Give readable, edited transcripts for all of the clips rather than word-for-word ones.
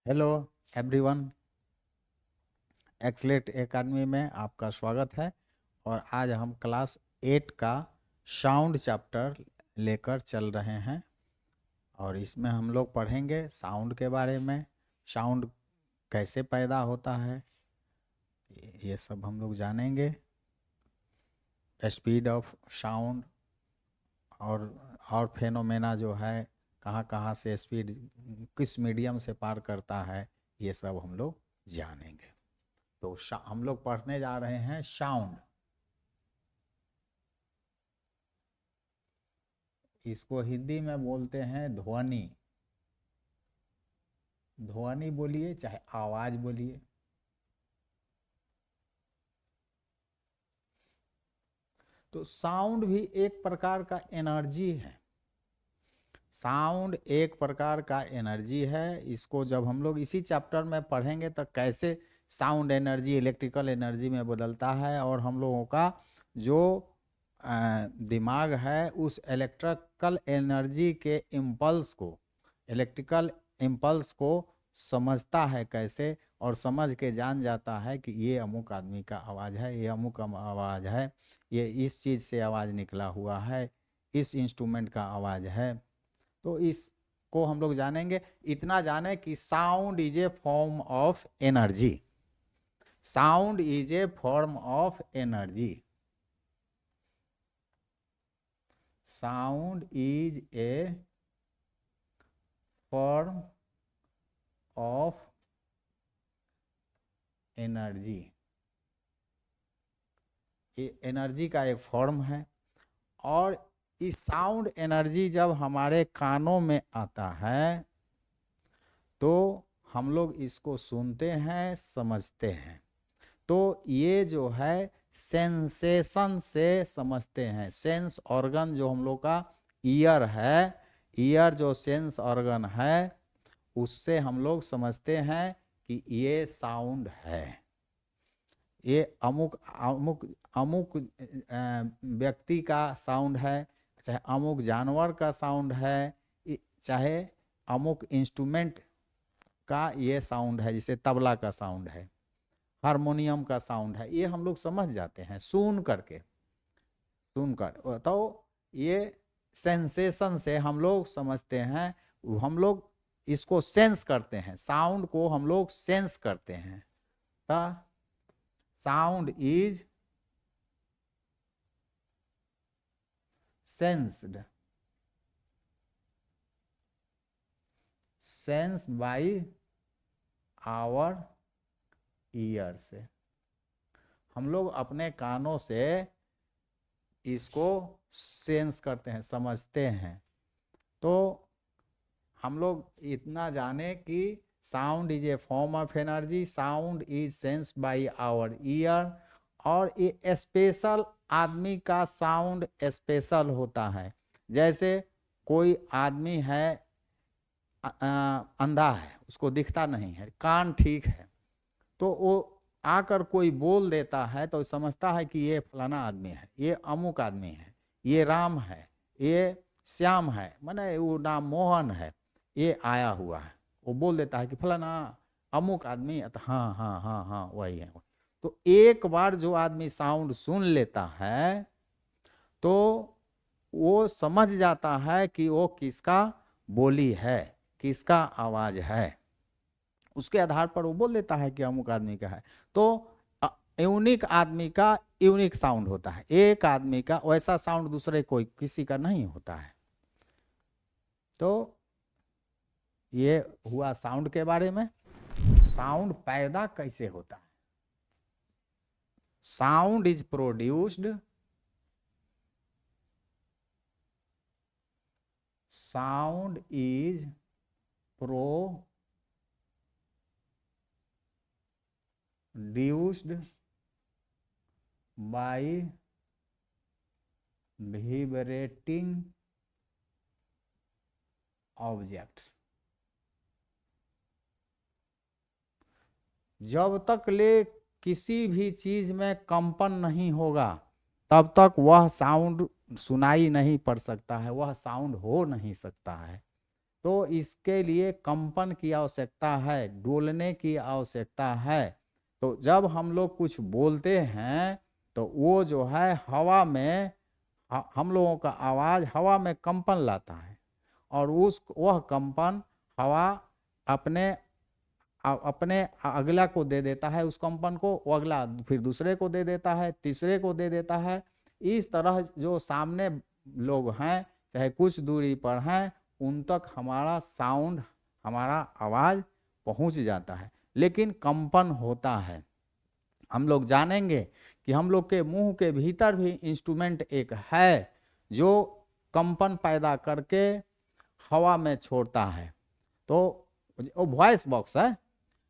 Hello everyone, एक्सलेट academy में आपका स्वागत है। और आज हम क्लास 8 का साउंड चैप्टर लेकर चल रहे हैं और इसमें हम लोग पढ़ेंगे साउंड के बारे में। साउंड कैसे पैदा होता है ये सब हम लोग जानेंगे। स्पीड ऑफ साउंड और फेनोमेना जो है, कहाँ कहाँ से स्पीड किस मीडियम से पार करता है, ये सब हम लोग जानेंगे। तो हम लोग पढ़ने जा रहे हैं साउंड। इसको हिंदी में बोलते हैं ध्वनि। ध्वनि बोलिए चाहे आवाज बोलिए। तो साउंड भी एक प्रकार का एनर्जी है। साउंड एक प्रकार का एनर्जी है। इसको जब हम लोग इसी चैप्टर में पढ़ेंगे तो कैसे साउंड एनर्जी इलेक्ट्रिकल एनर्जी में बदलता है और हम लोगों का जो दिमाग है उस इलेक्ट्रिकल एनर्जी के इलेक्ट्रिकल इम्पल्स को समझता है कैसे, और समझ के जान जाता है कि ये अमुक आदमी का आवाज़ है, ये अमुक आवाज़ है, ये इस चीज़ से आवाज़ निकला हुआ है, इस इंस्ट्रूमेंट का आवाज़ है। तो इसको हम लोग जानेंगे। इतना जाने कि sound is a form of energy. Sound is a form of energy. Sound is a form of energy. ये एनर्जी का एक फॉर्म है। और इस साउंड एनर्जी जब हमारे कानों में आता है तो हम लोग इसको सुनते हैं, समझते हैं। तो ये जो है सेंसेशन से समझते हैं। सेंस ऑर्गन जो हम लोग का ईयर है, ईयर जो सेंस ऑर्गन है, उससे हम लोग समझते हैं कि ये साउंड है, ये अमुक अमुक अमुक व्यक्ति का साउंड है, चाहे अमुक जानवर का साउंड है, चाहे अमुक इंस्ट्रूमेंट का ये साउंड है, जैसे तबला का साउंड है, हारमोनियम का साउंड है। ये हम लोग समझ जाते हैं सुनकर। तो ये सेंसेशन से हम लोग समझते हैं। हम लोग इसको सेंस करते हैं, साउंड को हम लोग सेंस करते हैं। तो sound is sensed, sense by our ear से। हम लोग अपने कानों से इसको सेंस करते हैं, समझते हैं। तो हम लोग इतना जाने कि sound is a form of energy, sound is sense by our ear. और ये स्पेशल आदमी का साउंड स्पेशल होता है। जैसे कोई आदमी है, अंधा है, उसको दिखता नहीं है, कान ठीक है, तो वो आकर कोई बोल देता है तो समझता है कि ये फलाना आदमी है, ये अमुक आदमी है, ये राम है, ये श्याम है, माने वो नाम मोहन है, ये आया हुआ है। वो बोल देता है कि फलाना अमुक आदमी, तो हाँ हाँ हाँ हाँ वही है। तो एक बार जो आदमी साउंड सुन लेता है तो वो समझ जाता है कि वो किसका बोली है, किसका आवाज है। उसके आधार पर वो बोल देता है कि अमुक आदमी का है। तो यूनिक आदमी का यूनिक साउंड होता है। एक आदमी का वैसा साउंड दूसरे कोई किसी का नहीं होता है। तो ये हुआ साउंड के बारे में। साउंड पैदा कैसे होता है? Sound is produced, sound is produced bye vibrating objects. जब तक ले किसी भी चीज में कंपन नहीं होगा तब तक वह साउंड सुनाई नहीं पड़ सकता है, वह साउंड हो नहीं सकता है। तो इसके लिए कंपन की आवश्यकता है, डोलने की आवश्यकता है। तो जब हम लोग कुछ बोलते हैं तो वो जो है हवा में, हम लोगों का आवाज हवा में कंपन लाता है, और वह कंपन हवा अपने अपने अगला को दे देता है, उस कंपन को, वो अगला फिर दूसरे को दे देता है, तीसरे को दे देता है। इस तरह जो सामने लोग हैं चाहे कुछ दूरी पर हैं, उन तक हमारा साउंड, हमारा आवाज पहुंच जाता है। लेकिन कंपन होता है। हम लोग जानेंगे कि हम लोग के मुंह के भीतर भी इंस्ट्रूमेंट एक है जो कंपन पैदा करके हवा में छोड़ता है। तो वो वॉइस बॉक्स है,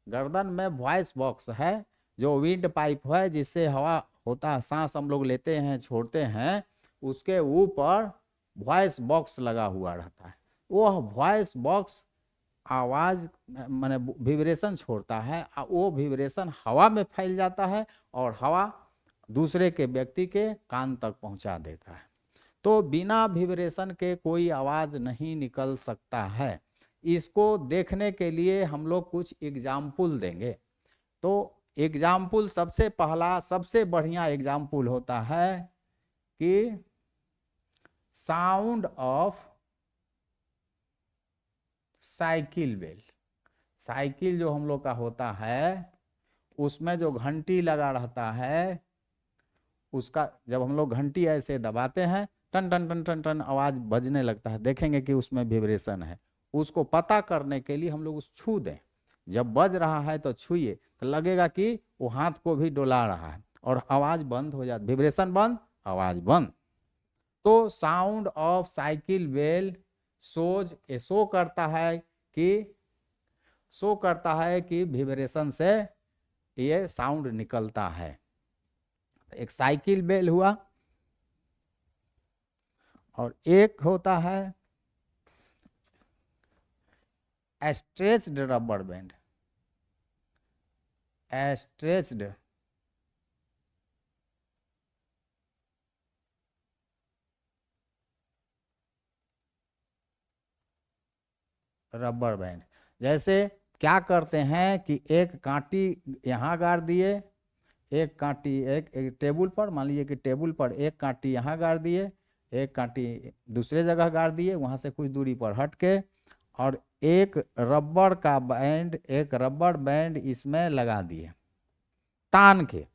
गर्दन में वॉइस बॉक्स है, जो विंड पाइप है जिससे हवा होता है, सांस हम लोग लेते हैं छोड़ते हैं, उसके ऊपर वॉइस बॉक्स लगा हुआ रहता है। वह वॉइस बॉक्स आवाज माने विब्रेशन छोड़ता है, वो विब्रेशन हवा में फैल जाता है और हवा दूसरे के व्यक्ति के कान तक पहुंचा देता है। तो बिना विब्रेशन के कोई आवाज नहीं निकल सकता है। इसको देखने के लिए हम लोग कुछ एग्जाम्पल देंगे। तो एग्जाम्पल, सबसे पहला सबसे बढ़िया एग्जाम्पल होता है कि sound of cycle bell. Cycle जो हम लोग का होता है उसमें जो घंटी लगा रहता है, उसका जब हम लोग घंटी ऐसे दबाते हैं, टन टन टन टन टन आवाज बजने लगता है, देखेंगे कि उसमें विब्रेशन है। उसको पता करने के लिए हम लोग उस छू दें, जब बज रहा है तो छुइए, तो लगेगा कि वो हाथ को भी डोला रहा है और आवाज बंद हो जाती, विब्रेशन बंद, आवाज बंद। तो sound of cycle bell shows, show करता है कि विब्रेशन से ये साउंड निकलता है। एक साइकिल बेल हुआ, और एक होता है stretched rubber band. Stretched rubber band. जैसे क्या करते हैं कि एक कांटी यहाँ गाड़ दिए, एक कांटी एक टेबल पर, मान लीजिए कि टेबल पर एक कांटी यहाँ गाड़ दिए, एक कांटी दूसरे जगह गाड़ दिए, वहाँ से कुछ दूरी पर हट के, और एक रबर बैंड इसमें लगा दिए, तान के,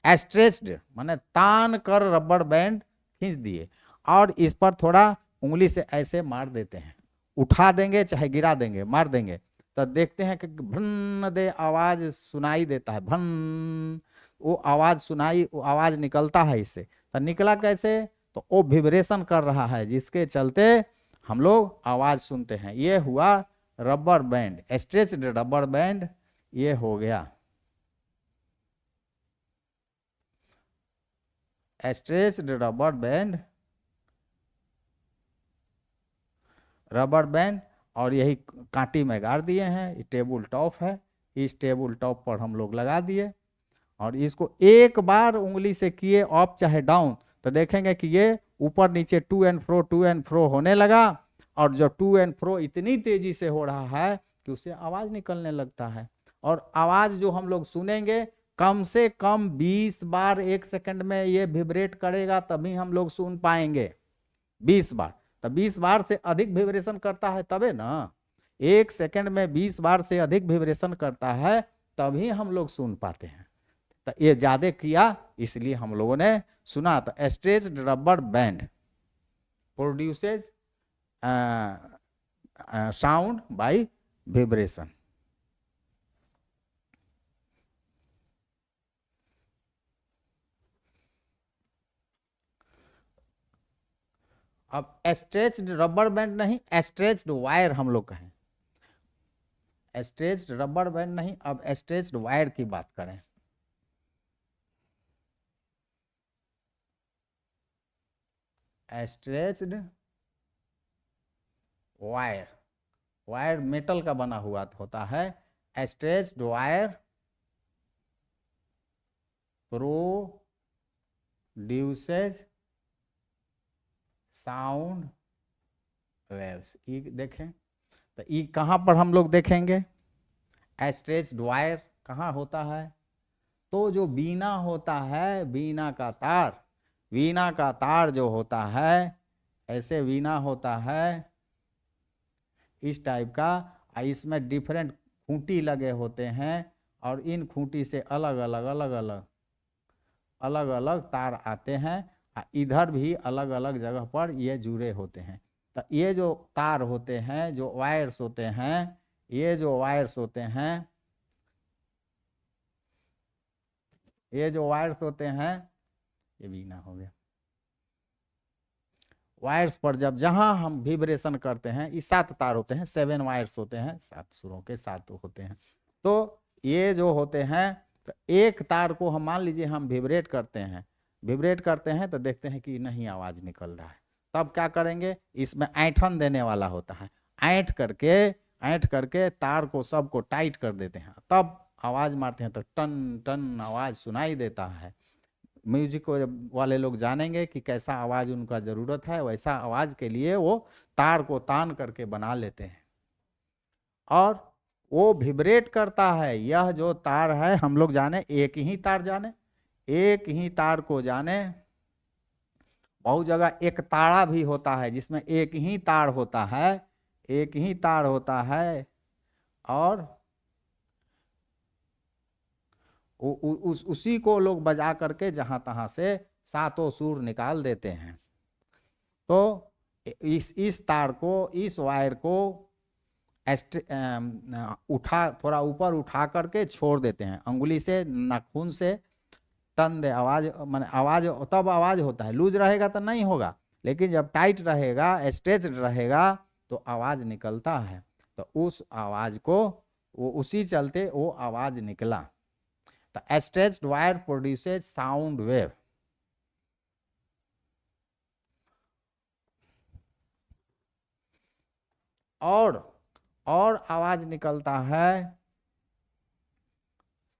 स्ट्रेच्ड माने तान कर रबर बैंड खींच दिए, और इस पर थोड़ा उंगली से ऐसे मार देते हैं, उठा देंगे चाहे गिरा देंगे, मार देंगे, तो देखते हैं कि भन दे आवाज सुनाई देता है, भन, वो आवाज निकलता है इससे। तो निकला कैसे? तो वो विब्रेशन कर रहा है, जिसके चलते हम लोग आवाज सुनते हैं। ये हुआ rubber band, stretched rubber band, ये हो गया स्ट्रेच्ड रबर बैंड। और यही कांटी में गाड़ दिए हैं, टेबल टॉप है, इस टेबल टॉप पर हम लोग लगा दिए, और इसको एक बार उंगली से किए अप चाहे डाउन, तो देखेंगे कि ये ऊपर नीचे टू एंड फ्रो होने लगा, और जो टू एंड फ्रो इतनी तेजी से हो रहा है कि उससे आवाज निकलने लगता है। और आवाज जो हम लोग सुनेंगे, कम से कम 20 बार एक सेकंड में ये विब्रेट करेगा, तभी हम लोग सुन पाएंगे। 20 बार, तो 20 बार से अधिक विब्रेशन करता है तबे ना, एक सेकंड में 20 बार से अधिक विब्रेशन करता है तभी हम लोग सुन पाते हैं। तो ये ज्यादा किया इसलिए हम लोगों ने सुना। तो stretched rubber band produces sound bye vibration. अब स्ट्रेच्ड रबर बैंड नहीं, स्ट्रेच्ड वायर हम लोग कहें, स्ट्रेच्ड रबर बैंड नहीं, अब स्ट्रेच्ड वायर की बात करें। स्ट्रेच्ड वायर, वायर मेटल का बना हुआ होता है। Stretched wire produces sound waves. ये देखें, तो ये कहाँ पर हम लोग देखेंगे? स्ट्रेच्ड वायर कहाँ होता है? तो जो वीणा होता है, वीणा का तार, वीणा का तार जो होता है, ऐसे वीणा होता है इस टाइप का, इसमें डिफरेंट खूंटी लगे होते हैं और इन खूंटी से अलग अलग अलग अलग अलग अलग तार आते हैं, इधर भी अलग अलग जगह पर ये जुड़े होते हैं। तो ये जो तार होते हैं, जो वायर्स होते हैं, ये जो वायर्स होते हैं, ये जो वायर्स होते हैं, ये वीणा हो गया। वायर्स पर जब जहां हम विब्रेशन करते हैं, ये 7 तार होते हैं, 7 वायर्स होते हैं, 7 सुरों के 7 होते हैं। तो ये जो होते हैं, तो एक तार को हम मान लीजिए हम विब्रेट करते हैं, विब्रेट करते हैं तो देखते हैं कि नहीं आवाज निकल रहा है। तब क्या करेंगे? इसमें ऐंठन देने वाला होता है, ऐंठ करके तार को सबको टाइट कर देते हैं, तब आवाज मारते हैं तो टन टन आवाज सुनाई देता है। म्यूजिक वाले लोग जानेंगे कि कैसा आवाज उनका जरूरत है, वैसा आवाज के लिए वो तार को तान करके बना लेते हैं और वो विब्रेट करता है। यह जो तार है, हम लोग जाने एक ही तार जाने, एक ही तार को जाने। बहुत जगह एक तारा भी होता है जिसमें एक ही तार होता है, एक ही तार होता है और उसी को लोग बजा करके जहां तहां से 7 सुर निकाल देते हैं। तो इस तार को, इस वायर को थोड़ा ऊपर उठा करके छोड़ देते हैं, अंगुली से, नाखून से टन दे आवाज, माने आवाज तब आवाज होता है। लूज रहेगा तो नहीं होगा, लेकिन जब टाइट रहेगा, स्ट्रेच रहेगा तो आवाज निकलता है। तो उस आवाज को वो उसी चलते वो आवाज निकला। तो stretched wire produces sound wave. और आवाज निकलता है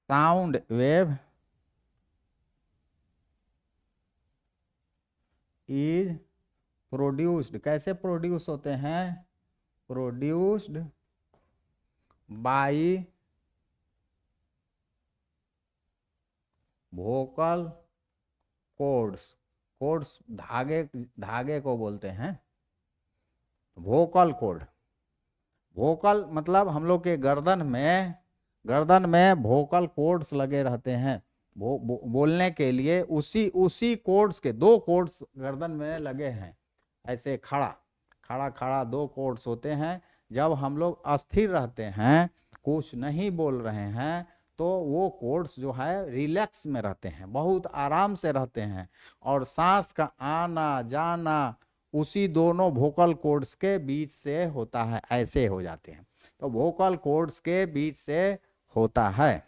साउंड वेव इज प्रोड्यूस्ड। कैसे प्रोड्यूस होते हैं? Produced by vocal cords. Cords धागे को बोलते हैं वोकल कॉर्ड। वोकल मतलब हम लोग के गर्दन में वोकल कॉर्ड्स लगे रहते हैं, बोलने के लिए। उसी कॉर्ड्स के 2 कॉर्ड्स गर्दन में लगे हैं, ऐसे खड़ा 2 कॉर्ड्स होते हैं। जब हम लोग अस्थिर रहते हैं, कुछ नहीं बोल रहे हैं, तो वो कॉर्ड्स जो है रिलैक्स में रहते हैं, बहुत आराम से रहते हैं, और सांस का आना जाना उसी दोनों वोकल कॉर्ड्स के बीच से होता है, ऐसे हो जाते हैं। तो वोकल कॉर्ड्स के बीच से होता है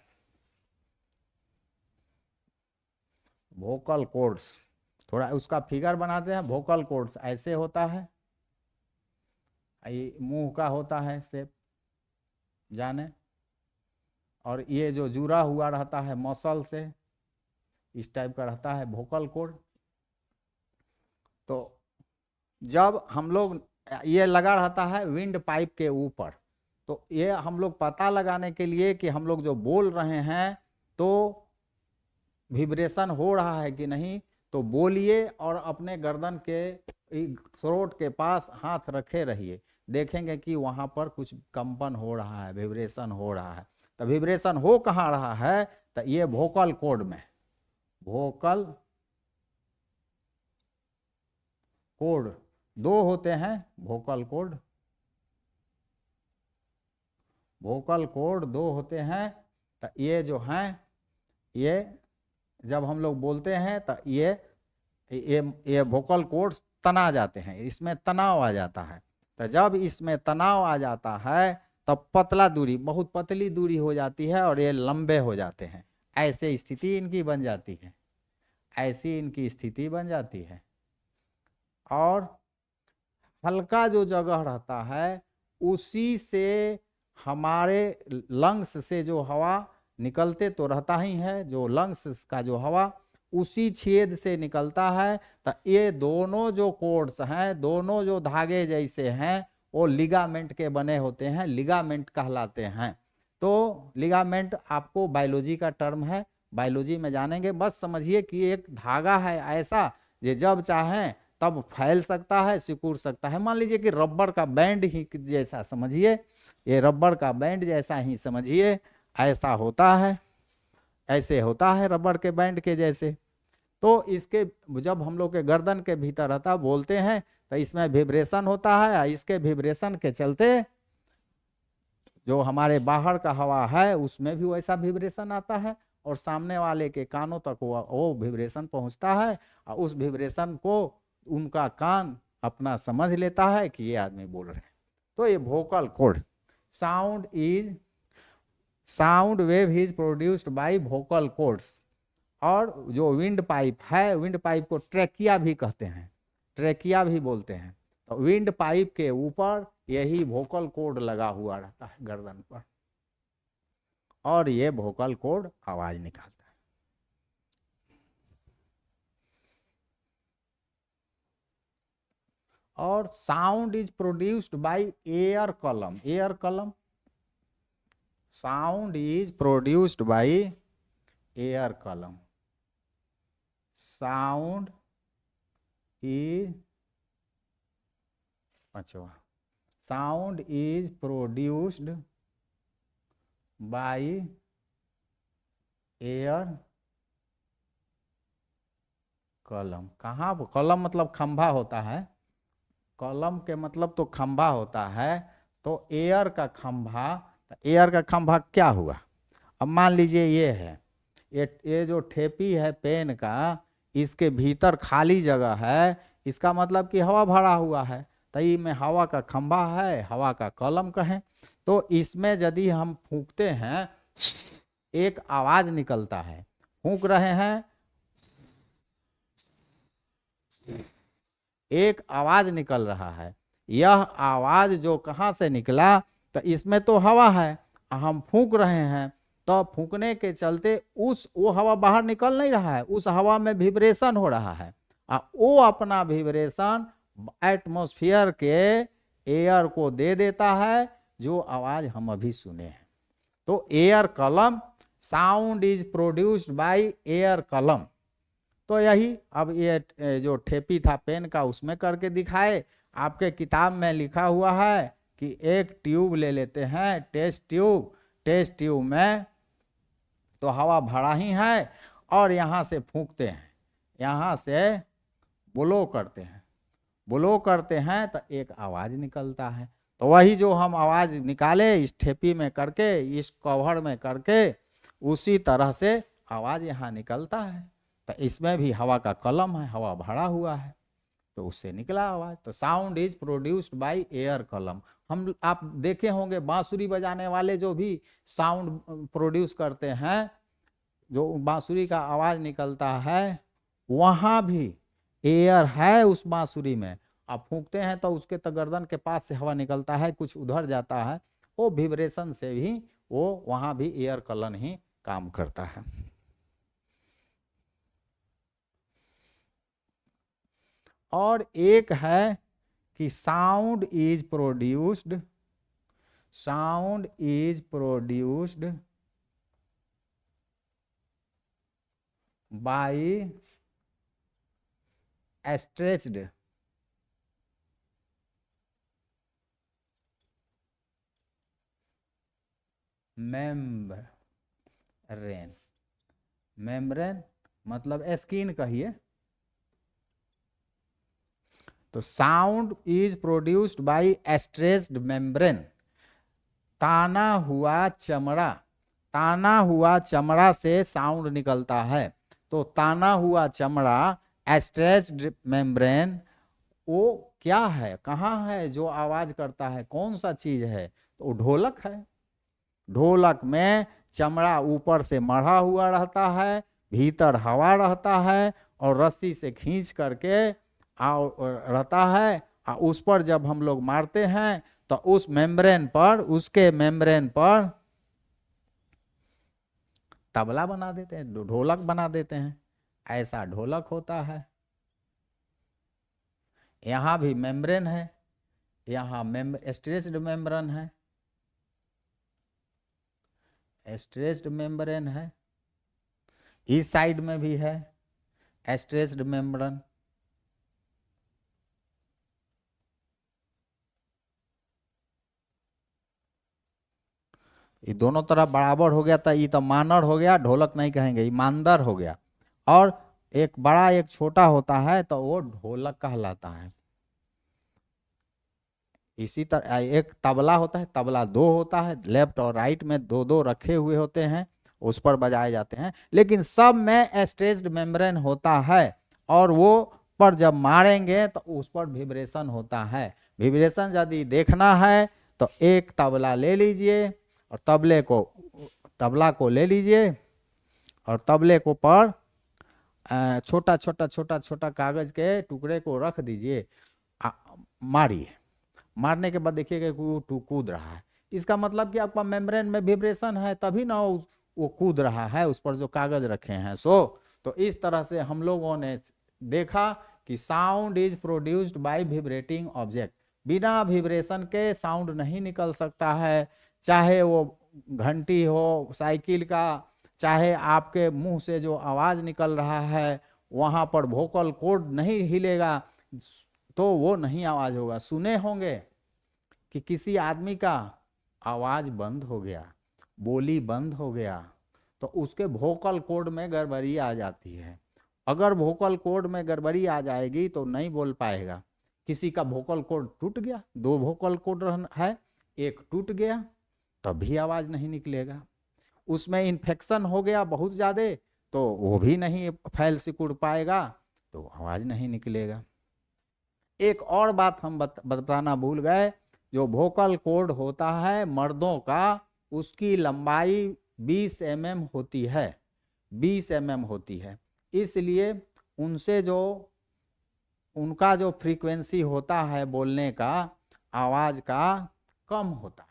वोकल कॉर्ड्स। थोड़ा उसका फिगर बनाते हैं। वोकल कॉर्ड्स ऐसे होता है, ये मुंह का होता है शेप जाने, और ये जो जुड़ा हुआ रहता है मसल से, इस टाइप का रहता है वोकल कॉर्ड। तो जब हम लोग, ये लगा रहता है विंड पाइप के ऊपर, तो ये हम लोग पता लगाने के लिए कि हम लोग जो बोल रहे हैं तो विब्रेशन हो रहा है कि नहीं, तो बोलिए और अपने गर्दन के थ्रोट के पास हाथ रखे रहिए, देखेंगे कि वहां पर कुछ कंपन हो रहा है, विब्रेशन हो रहा है। तो विब्रेशन हो कहाँ रहा है? तो ये वोकल कॉर्ड में, वोकल कॉर्ड 2 होते हैं, वोकल कॉर्ड 2 होते हैं। तो ये जो हैं, ये जब हम लोग बोलते हैं तो ये वोकल कॉर्ड्स तना जाते हैं, इसमें तनाव आ जाता है। तो जब इसमें तनाव आ जाता है तब पतला दूरी, बहुत पतली दूरी हो जाती है और ये लंबे हो जाते हैं, ऐसे स्थिति इनकी बन जाती है, ऐसी इनकी स्थिति बन जाती है। और हल्का जो जगह रहता है उसी से हमारे लंग्स से जो हवा निकलते तो रहता ही है, जो लंग्स का जो हवा उसी छेद से निकलता है। तो ये दोनों जो कॉर्ड्स हैं, दोनों जो धागे जैसे हैं, वो लिगामेंट के बने होते हैं, लिगामेंट कहलाते हैं। तो लिगामेंट आपको बायोलॉजी का टर्म है, बायोलॉजी में जानेंगे। बस समझिए कि एक धागा है ऐसा, ये जब चाहें तब फैल सकता है, सिकुड़ सकता है। मान लीजिए कि रबर का बैंड ही जैसा समझिए, ये रबर का बैंड जैसा ही समझिए, ऐसा होता है, ऐसे होता है रबर के बैंड के जैसे। तो इसके जब हम लोग के गर्दन के भीतर रहता बोलते हैं तो इसमें विब्रेशन होता है, इसके विब्रेशन के चलते जो हमारे बाहर का हवा है उसमें भी वैसा विब्रेशन आता है, और सामने वाले के कानों तक वो विब्रेशन पहुंचता है, और उस विब्रेशन को उनका कान अपना समझ लेता है कि ये आदमी बोल रहे हैं। तो ये vocal cord, sound wave is produced by vocal cords. और जो विंड पाइप है, विंड पाइप को ट्रेकिया भी कहते हैं, ट्रेकिया भी बोलते हैं। तो विंड पाइप के ऊपर यही वोकल कॉर्ड लगा हुआ रहता है गर्दन पर, और ये वोकल कॉर्ड आवाज निकालता है। और sound is produced by air column, air column, sound is produced by air column, sound is, अच्छा, sound is produced by air column. कहाँ कॉलम मतलब खंभा होता है, कॉलम के मतलब तो खंभा होता है। तो एयर का खंभा, तो एयर का खंभा क्या हुआ? अब मान लीजिए ये है, ये जो ठेपी है पेन का, इसके भीतर खाली जगह है, इसका मतलब कि हवा भरा हुआ है, तो में हवा का खंभा है, हवा का कॉलम कहें। तो इसमें यदि हम फूंकते हैं, एक आवाज निकलता है, फूंक रहे हैं, एक आवाज निकल रहा है। यह आवाज जो कहाँ से निकला? तो इसमें तो हवा है, हम फूंक रहे हैं, तो फूंकने के चलते वो हवा बाहर निकल नहीं रहा है, उस हवा में विब्रेशन हो रहा है, वो अपना विब्रेशन एटमॉस्फेयर के एयर को दे देता है, जो आवाज हम अभी सुने हैं। तो air column, sound is produced by air column. तो यही अब ये जो ठेपी था पेन का उसमें करके दिखाए। आपके किताब में लिखा हुआ है कि एक ट्यूब ले लेते हैं, टेस्ट ट्यूब, टेस्ट ट्यूब में तो हवा भरा ही है, और यहाँ से फूंकते हैं, यहाँ से ब्लो करते हैं, ब्लो करते हैं तो एक आवाज निकलता है। तो वही जो हम आवाज निकाले इस ठेपी में करके, इस कवर में करके, उसी तरह से आवाज यहाँ निकलता है। तो इसमें भी हवा का कॉलम है, हवा भरा हुआ है, तो उससे निकला आवाज। तो sound is produced by air column. हम आप देखे होंगे बांसुरी बजाने वाले जो भी साउंड प्रोड्यूस करते हैं, जो बांसुरी का आवाज निकलता है, वहां भी एयर है उस बांसुरी में। आप फूंकते हैं तो उसके तो गर्दन के पास से हवा निकलता है, कुछ उधर जाता है, वो विब्रेशन से भी वो वहां भी एयर कॉलम ही काम करता है। और एक है कि sound is produced, sound is produced bye stretched membrane, membrane मतलब स्किन कहिए। तो sound is produced bye stretched membrane, ताना हुआ चमड़ा, ताना हुआ चमड़ा से साउंड निकलता है। तो ताना हुआ चमड़ा, स्ट्रेच्ड मेम्ब्रेन, वो क्या है, कहाँ है जो आवाज करता है, कौन सा चीज है? तो ढोलक है। ढोलक में चमड़ा ऊपर से मढ़ा हुआ रहता है, भीतर हवा रहता है, और रस्सी से खींच करके रहता है, और उस पर जब हम लोग मारते हैं तो उस मेम्ब्रेन पर, उसके मेम्ब्रेन पर तबला बना देते हैं, ढोलक बना देते हैं, ऐसा ढोलक होता है। यहाँ भी मेम्ब्रेन है, यहाँ स्ट्रेच्ड मेम्ब्रेन है, स्ट्रेच्ड मेम्ब्रेन है, इस साइड में भी है स्ट्रेच्ड मेम्ब्रेन। ये दोनों तरफ बराबर हो गया था, ये तो मानर हो गया, ढोलक नहीं कहेंगे, ये मानदर हो गया। और एक बड़ा एक छोटा होता है तो वो ढोलक कहलाता है। इसी तरह एक तबला होता है, तबला दो होता है, लेफ्ट और राइट में दो दो रखे हुए होते हैं, उस पर बजाए जाते हैं, लेकिन सब में स्ट्रेच्ड मेम्ब्रेन होता है। और वो पर जब मारेंगे तो उस पर विब्रेशन होता है। विब्रेशन यदि देखना है तो एक तबला ले लीजिए और तबला को ले लीजिए और तबले को पर छोटा छोटा छोटा छोटा कागज के टुकड़े को रख दीजिए, मारिए। मारने के बाद देखिएगा वो कूद रहा है, इसका मतलब कि आपका मेम्ब्रेन में विब्रेशन है, तभी ना वो कूद रहा है उस पर जो कागज रखे हैं। तो इस तरह से हम लोगों ने देखा कि sound is produced by vibrating object. बिना विब्रेशन के साउंड नहीं निकल सकता है, चाहे वो घंटी हो साइकिल का, चाहे आपके मुंह से जो आवाज निकल रहा है वहां पर वोकल कॉर्ड नहीं हिलेगा तो वो नहीं आवाज होगा। सुने होंगे कि किसी आदमी का आवाज बंद हो गया, बोली बंद हो गया, तो उसके वोकल कॉर्ड में गड़बड़ी आ जाती है। अगर वोकल कॉर्ड में गड़बड़ी आ जाएगी तो नहीं बोल पाएगा। किसी का वोकल कॉर्ड टूट गया, दो वोकल कॉर्ड है, एक टूट गया तब भी आवाज नहीं निकलेगा। उसमें इन्फेक्शन हो गया बहुत ज्यादा तो वो भी नहीं फैल सिकुड़ पाएगा, तो आवाज नहीं निकलेगा। एक और बात हम बताना भूल गए, जो वोकल कॉर्ड होता है मर्दों का, उसकी लंबाई 20 mm होती है, 20 mm होती है। इसलिए उनसे जो उनका जो फ्रीक्वेंसी होता है बोलने का, आवाज का, कम होता है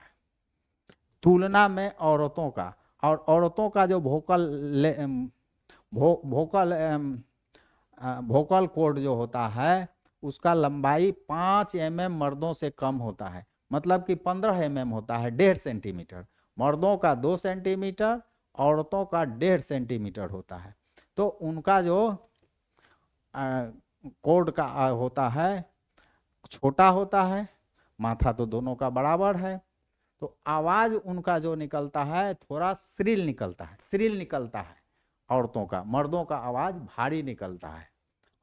तुलना में औरतों का। और औरतों का जो वोकल कॉर्ड जो होता है उसका लंबाई 5 mm मर्दों से कम होता है, मतलब कि 15 mm होता है, 1.5 सेंटीमीटर। मर्दों का 2 सेंटीमीटर, औरतों का 1.5 सेंटीमीटर होता है। तो उनका जो कॉर्ड का होता है छोटा होता है, माथा तो दोनों का बराबर है, तो आवाज उनका जो निकलता है थोड़ा श्रील निकलता है, श्रील निकलता है औरतों का। मर्दों का आवाज भारी निकलता है।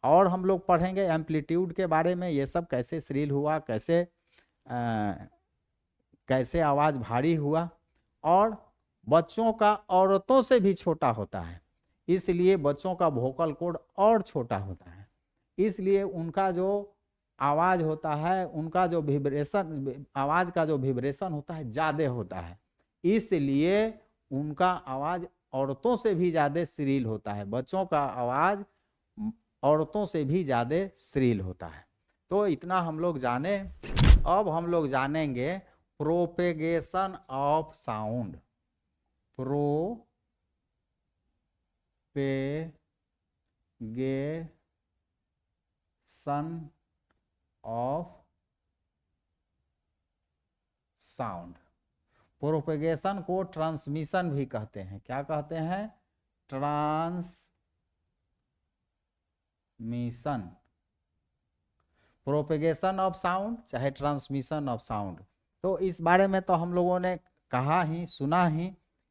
और हम लोग पढ़ेंगे एम्पलीट्यूड के बारे में, ये सब कैसे श्रील हुआ, कैसे आवाज भारी हुआ। और बच्चों का औरतों से भी छोटा होता है, इसलिए बच्चों का वोकल कॉर्ड और छोटा होता है, इसलिए उनका जो आवाज होता है, उनका जो विब्रेशन, आवाज का जो विब्रेशन होता है ज्यादा होता है, इसलिए उनका आवाज औरतों से भी ज्यादा श्रील होता है। बच्चों का आवाज औरतों से भी ज्यादा श्रील होता है। तो इतना हम लोग जाने। अब हम लोग जानेंगे propagation of sound. Propagation of sound. Propagation को ट्रांसमिशन भी कहते हैं। क्या कहते हैं? ट्रांसमिशन। प्रोपेगेशन ऑफ साउंड चाहे ट्रांसमिशन ऑफ साउंड। तो इस बारे में तो हम लोगों ने कहा ही, सुना ही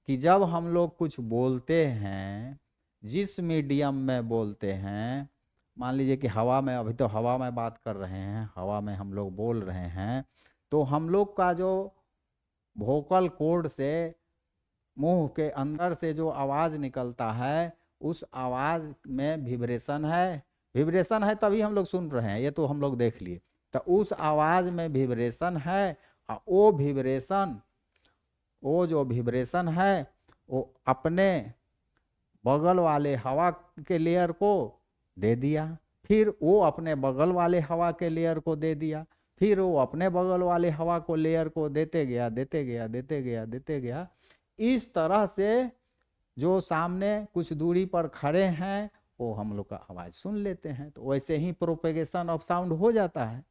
कि जब हम लोग कुछ बोलते हैं, जिस मीडियम में बोलते हैं, मान लीजिए कि हवा में, अभी तो हवा में बात कर रहे हैं, हवा में हम लोग बोल रहे हैं, तो हम लोग का जो वोकल कॉर्ड से मुंह के अंदर से जो आवाज निकलता है, उस आवाज में विब्रेशन है। विब्रेशन है तभी हम लोग सुन रहे हैं, ये तो हम लोग देख लिए। तो उस आवाज में विब्रेशन है, और वो विब्रेशन, वो जो विब्रेशन है वो अपने बगल वाले हवा के लेयर को दे दिया, फिर वो अपने बगल वाले हवा के लेयर को दे दिया, फिर वो अपने बगल वाले हवा को लेयर को देते गया, देते गया, देते गया, देते गया। इस तरह से जो सामने कुछ दूरी पर खड़े हैं वो हम लोग का आवाज सुन लेते हैं। तो वैसे ही प्रोपेगेशन ऑफ साउंड हो जाता है।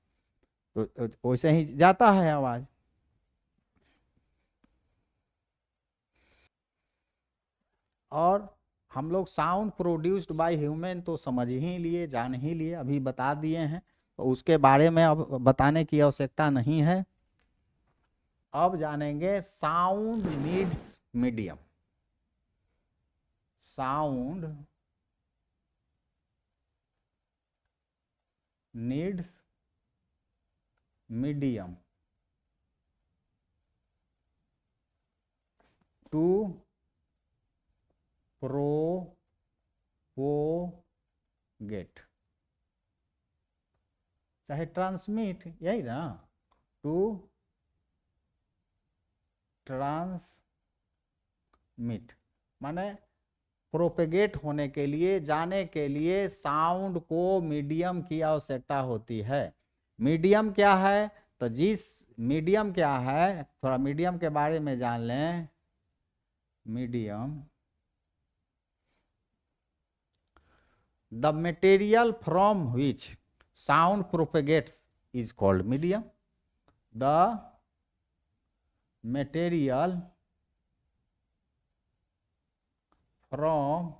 तो वैसे ही जाता है आवाज। और हम लोग साउंड प्रोड्यूस्ड बाय ह्यूमन तो समझ ही लिए, जान ही लिए, अभी बता दिए हैं, तो उसके बारे में अब बताने की आवश्यकता नहीं है। अब जानेंगे sound needs medium. Sound needs medium to propagate, चाहे ट्रांसमिट, यही ना, टू ट्रांसमिट माने प्रोपेगेट होने के लिए, जाने के लिए साउंड को मीडियम की आवश्यकता होती है। मीडियम क्या है, तो जिस मीडियम क्या है, थोड़ा मीडियम के बारे में जान लें। Medium, the material from which sound propagates is called medium. The material from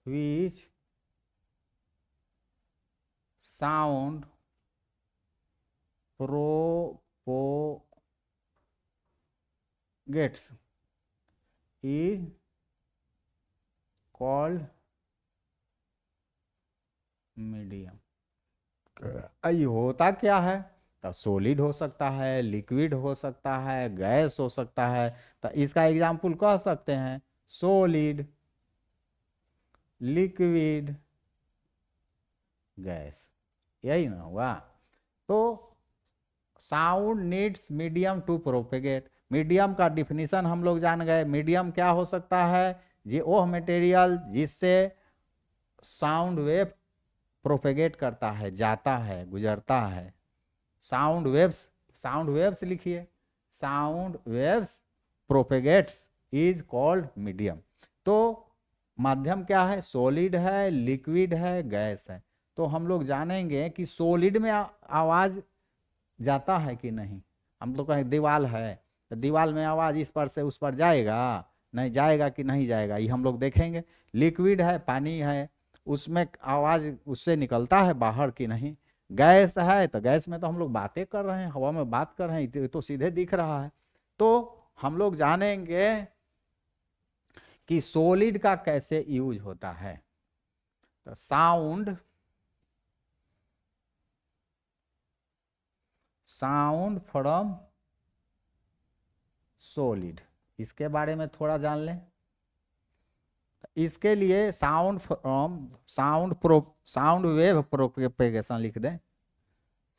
which sound propagates is called medium. ये होता क्या है, तो सॉलिड हो सकता है, लिक्विड हो सकता है, गैस हो सकता है। तो इसका एग्जाम्पल कह सकते हैं सॉलिड, लिक्विड, गैस, यही ना हुआ। तो sound needs medium to propagate. Medium का डिफिनीशन हम लोग जान गए। मीडियम क्या हो सकता है, ये वो मटेरियल जिससे साउंड वेव प्रोपेगेट करता है, जाता है, गुजरता है। साउंड वेव्स, साउंड वेव्स लिखिए, sound waves propagates is called medium. तो माध्यम क्या है, सॉलिड है, लिक्विड है, गैस है। तो हम लोग जानेंगे कि सॉलिड में आवाज जाता है कि नहीं। हम लोग कहें दीवार है, तो दीवार में आवाज इस पर से उस पर जाएगा, नहीं जाएगा कि नहीं जाएगा, ये हम लोग देखेंगे। लिक्विड है, पानी है, उसमें आवाज उससे निकलता है बाहर कि नहीं। गैस है, तो गैस में तो हम लोग बातें कर रहे हैं, हवा में बात कर रहे हैं, तो सीधे दिख रहा है। तो हम लोग जानेंगे कि सॉलिड का कैसे यूज होता है। तो साउंड फ्रॉम सॉलिड, इसके बारे में थोड़ा जान लें। इसके लिए sound from, sound wave propagation लिख दें।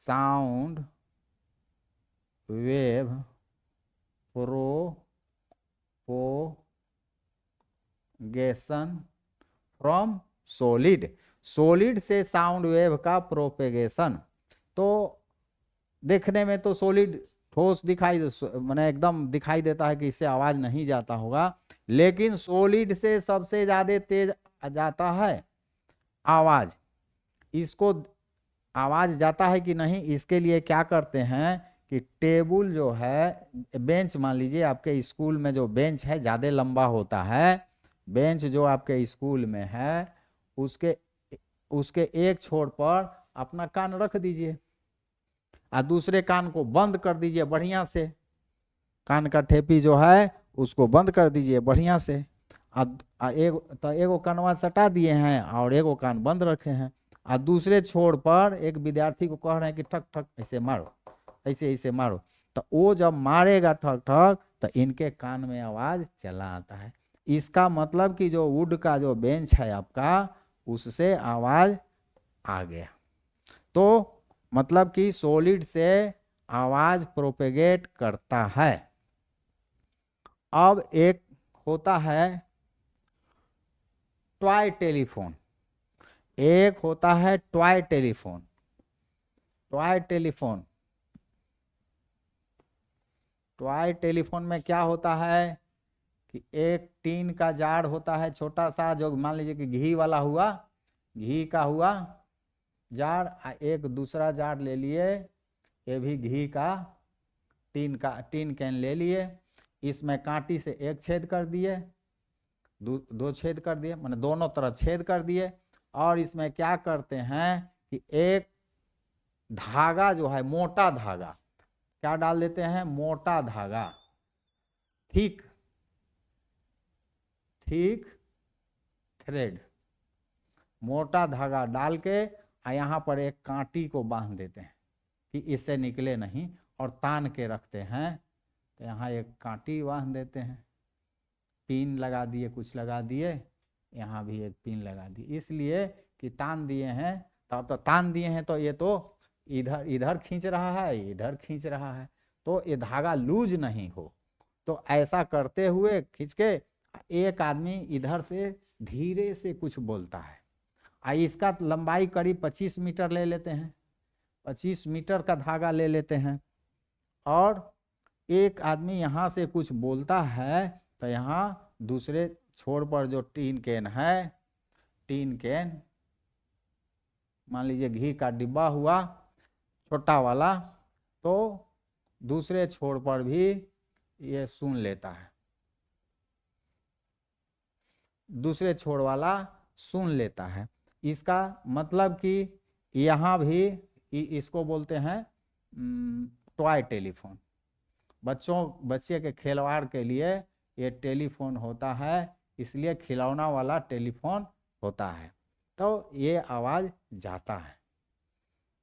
Sound wave propagation from solid, solid से साउंड वेव का प्रोपेगेशन। तो देखने में तो सॉलिड ठोस दिखाई, मैंने एकदम दिखाई देता है कि इससे आवाज नहीं जाता होगा, लेकिन सॉलिड से सबसे ज्यादा तेज जाता है आवाज। इसको आवाज जाता है कि नहीं, इसके लिए क्या करते हैं कि टेबल जो है, बेंच मान लीजिए आपके स्कूल में जो बेंच है ज्यादा लंबा होता है, बेंच जो आपके स्कूल में है, उसके उसके एक छोर पर अपना कान रख दीजिए और दूसरे कान को बंद कर दीजिए बढ़िया से। कान का ठेपी जो है उसको बंद कर दीजिए बढ़िया से। एगो कानवा सटा दिए हैं और एगो कान बंद रखे हैं, और दूसरे छोर पर एक विद्यार्थी को कह रहे हैं कि ठक ठक ऐसे मारो, ऐसे ऐसे मारो। तो वो जब मारेगा ठक ठक, तो इनके कान में आवाज चला आता है। इसका मतलब कि जो वुड का जो बेंच है आपका, उससे आवाज आ गया। तो मतलब कि सॉलिड से आवाज प्रोपेगेट करता है। अब एक होता है टॉय टेलीफोन, एक होता है toy telephone. Toy telephone, toy telephone में क्या होता है कि एक टीन का जार होता है छोटा सा, जो मान लीजिए कि घी वाला हुआ, घी का हुआ, जार, एक दूसरा जार ले लिए, ये भी घी का टीन कैन ले लिए, इसमें कांटी से एक छेद कर दिए, दो छेद कर दिए, माने दोनों तरफ छेद कर दिए, और इसमें क्या करते हैं कि एक धागा जो है, मोटा धागा, क्या डाल देते हैं, मोटा धागा, थिक थ्रेड, मोटा धागा डाल के यहाँ पर एक कांटी को बांध देते हैं कि इससे निकले नहीं, और तान के रखते हैं। तो यहाँ एक कांटी बांध देते हैं, पिन लगा दिए, कुछ लगा दिए, यहाँ भी एक पिन लगा दी, इसलिए कि तान दिए हैं। तब तो तान दिए हैं तो ये तो इधर इधर खींच रहा है, इधर खींच रहा है, तो ये धागा लूज नहीं हो। तो ऐसा करते हुए खींच के एक आदमी इधर से धीरे से कुछ बोलता है, इसका लंबाई करीब 25 मीटर ले लेते हैं, 25 मीटर का धागा ले लेते हैं, और एक आदमी यहाँ से कुछ बोलता है, तो यहाँ दूसरे छोर पर जो टीन कैन है, टीन कैन मान लीजिए घी का डिब्बा हुआ छोटा वाला, तो दूसरे छोर पर भी ये सुन लेता है, दूसरे छोर वाला सुन लेता है। इसका मतलब कि यहाँ भी इसको बोलते हैं टॉय टेलीफोन। बच्चे के खिलवाड़ के लिए ये टेलीफोन होता है, इसलिए खिलौना वाला टेलीफोन होता है। तो ये आवाज़ जाता है,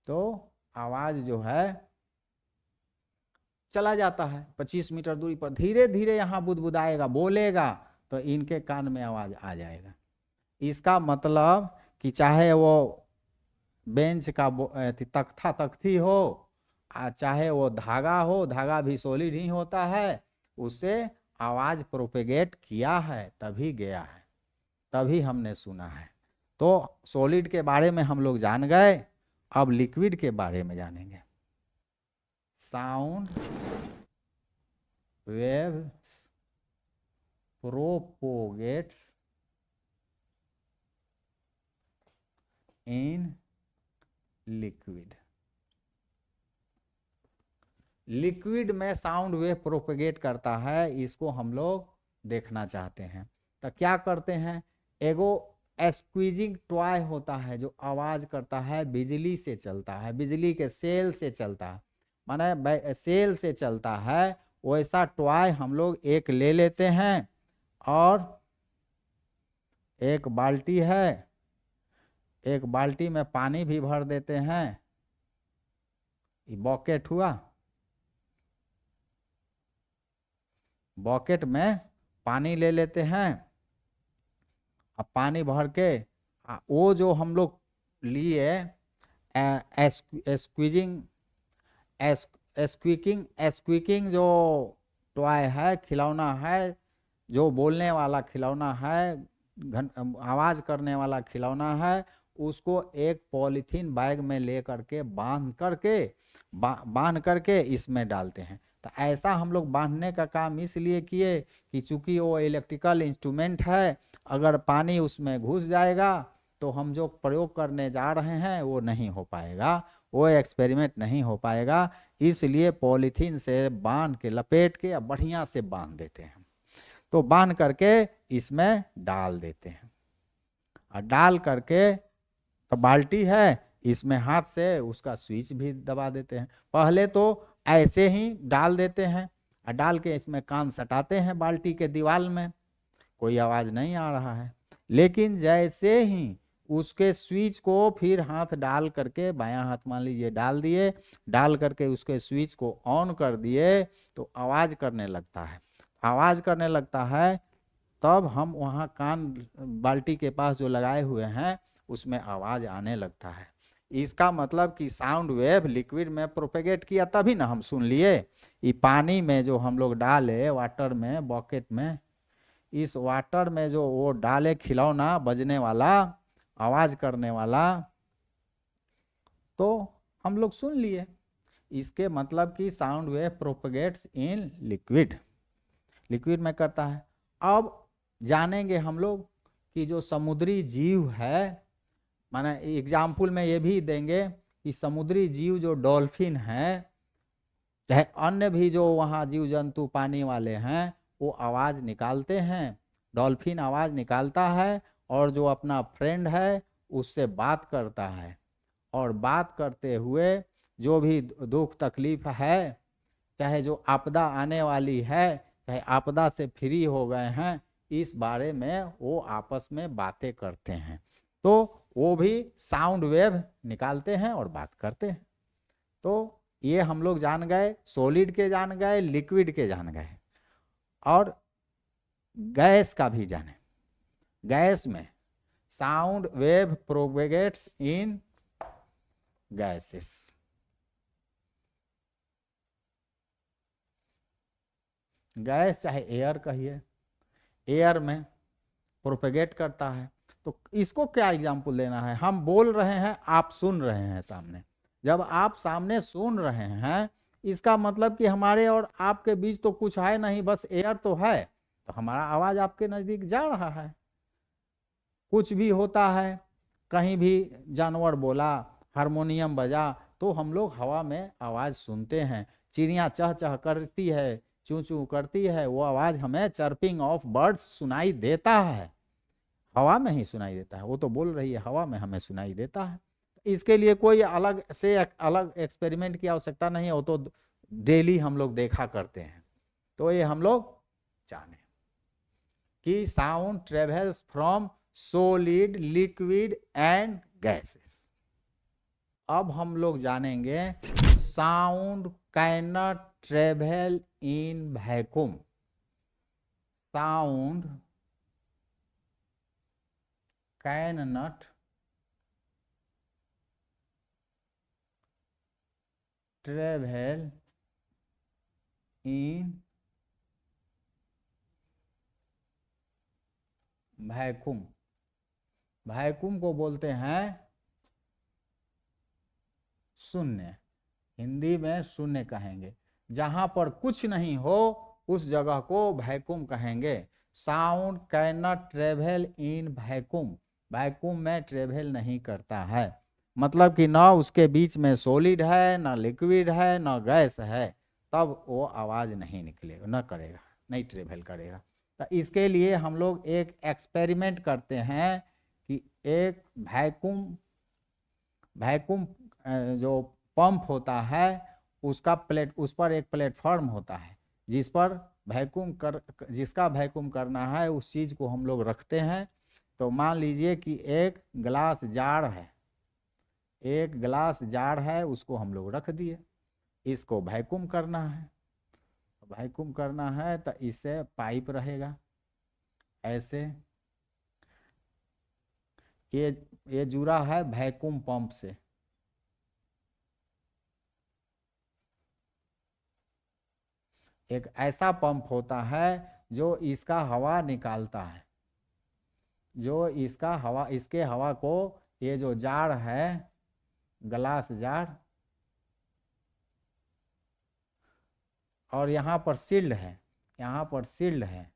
तो आवाज़ जो है चला जाता है 25 मीटर दूरी पर, धीरे धीरे यहाँ बुदबुदाएगा, बोलेगा, तो इनके कान में आवाज़ आ जाएगा। इसका मतलब कि चाहे वो बेंच का तख्ता तख्ती हो, चाहे वो धागा हो, धागा भी सॉलिड ही होता है, उससे आवाज़ प्रोपेगेट किया है, तभी गया है, तभी हमने सुना है। तो सॉलिड के बारे में हम लोग जान गए, अब लिक्विड के बारे में जानेंगे। साउंड वेव्स प्रोपोगेट्स इन लिक्विड। लिक्विड में साउंड वेव प्रोपेगेट करता है, इसको हम लोग देखना चाहते हैं। तो क्या करते हैं, एगो स्क्वीजिंग टॉय होता है जो आवाज करता है, बिजली से चलता है, बिजली के सेल से चलता है, माने सेल से चलता है, वैसा टॉय हम लोग एक ले लेते हैं, और एक बाल्टी है, एक बाल्टी में पानी भी भर देते हैं, ये बकेट हुआ, बकेट में पानी ले लेते हैं, अब पानी भर के वो जो हम लोग लिए स्क्वीकिंग जो टॉय है, खिलौना है, जो बोलने वाला खिलौना है, आवाज़ करने वाला खिलौना है, उसको एक पॉलीथीन बैग में ले करके बांध करके इसमें डालते हैं। तो ऐसा हम लोग बांधने का काम इसलिए किए कि चूंकि वो इलेक्ट्रिकल इंस्ट्रूमेंट है, अगर पानी उसमें घुस जाएगा तो हम जो प्रयोग करने जा रहे हैं वो नहीं हो पाएगा, वो एक्सपेरिमेंट नहीं हो पाएगा, इसलिए पॉलीथीन से बांध के लपेट के बढ़िया से बांध देते हैं। तो बांध करके इसमें डाल देते हैं, और डाल करके तो बाल्टी है, इसमें हाथ से उसका स्विच भी दबा देते हैं। पहले तो ऐसे ही डाल देते हैं, और डाल के इसमें कान सटाते हैं बाल्टी के दीवार में, कोई आवाज़ नहीं आ रहा है। लेकिन जैसे ही उसके स्विच को फिर हाथ डाल करके, बायां हाथ मान लीजिए डाल दिए, डाल करके उसके स्विच को ऑन कर दिए, तो आवाज़ करने लगता है, आवाज़ करने लगता है, तब हम वहाँ कान बाल्टी के पास जो लगाए हुए हैं उसमें आवाज़ आने लगता है। इसका मतलब कि साउंड वेव लिक्विड में प्रोपेगेट किया, तभी ना हम सुन लिए। ये पानी में जो हम लोग डाले, वाटर में, बकेट में, इस वाटर में जो वो डाले खिलौना बजने वाला, आवाज़ करने वाला, तो हम लोग सुन लिए। इसके मतलब कि sound wave propagates in liquid, liquid में करता है। अब जानेंगे हम लोग कि जो समुद्री जीव है माने एग्जाम्पल में ये भी देंगे कि समुद्री जीव जो डॉल्फिन है, चाहे अन्य भी जो वहाँ जीव जंतु पानी वाले हैं, वो आवाज़ निकालते हैं। डॉल्फिन आवाज़ निकालता है और जो अपना फ्रेंड है उससे बात करता है, और बात करते हुए जो भी दुख तकलीफ है, चाहे जो आपदा आने वाली है, चाहे आपदा से फ्री हो गए हैं, इस बारे में वो आपस में बातें करते हैं। तो वो भी साउंड वेव निकालते हैं और बात करते हैं। तो ये हम लोग जान गए, सॉलिड के जान गए, लिक्विड के जान गए, और गैस का भी जाने। गैस में साउंड वेव प्रोपेगेट्स इन गैसेस। गैस चाहे एयर कहिए, एयर में प्रोपेगेट करता है। तो इसको क्या एग्जाम्पल देना है? हम बोल रहे हैं, आप सुन रहे हैं सामने। जब आप सामने सुन रहे हैं, इसका मतलब कि हमारे और आपके बीच तो कुछ है नहीं, बस एयर तो है, तो हमारा आवाज आपके नजदीक जा रहा है। कुछ भी होता है, कहीं भी जानवर बोला, हारमोनियम बजा, तो हम लोग हवा में आवाज सुनते हैं। चिड़िया चह चह करती है, चू चू करती है, वो आवाज हमें चर्पिंग ऑफ बर्ड्स सुनाई देता है, हवा में ही सुनाई देता है। वो तो बोल रही है, हवा में हमें सुनाई देता है। इसके लिए कोई अलग से अलग एक्सपेरिमेंट की आवश्यकता नहीं है, वो तो डेली हम लोग देखा करते हैं। तो ये हम लोग जाने कि sound travels from solid, liquid and gases. अब हम लोग जानेंगे sound cannot travel in vacuum. Sound cannot travel in vacuum. Vacuum को बोलते हैं शून्य, हिंदी में शून्य कहेंगे। जहां पर कुछ नहीं हो उस जगह को वैक्यूम कहेंगे। Sound cannot travel in vacuum, vacuum में ट्रेवल नहीं करता है, मतलब कि ना उसके बीच में सॉलिड है, ना लिक्विड है, ना गैस है, तब वो आवाज नहीं निकलेगा, न करेगा, नहीं ट्रेवल करेगा। तो इसके लिए हम लोग एक एक्सपेरिमेंट करते हैं कि एक वैक्यूम जो पंप होता है, उसका उस पर एक प्लेटफॉर्म होता है जिस पर जिसका वैक्यूम करना है, उस चीज को हम लोग रखते हैं। तो मान लीजिए कि एक ग्लास जार है, एक ग्लास जार है, उसको हम लोग रख दिए। इसको वैक्यूम करना है, वैक्यूम करना है तो इससे पाइप रहेगा ऐसे, ये जुड़ा है वैक्यूम पंप से। एक ऐसा पंप होता है जो इसका हवा निकालता है, जो इसका हवा, इसके हवा को, ये जो जार है, ग्लास जार, और यहाँ पर सील्ड है, यहाँ पर सील्ड है,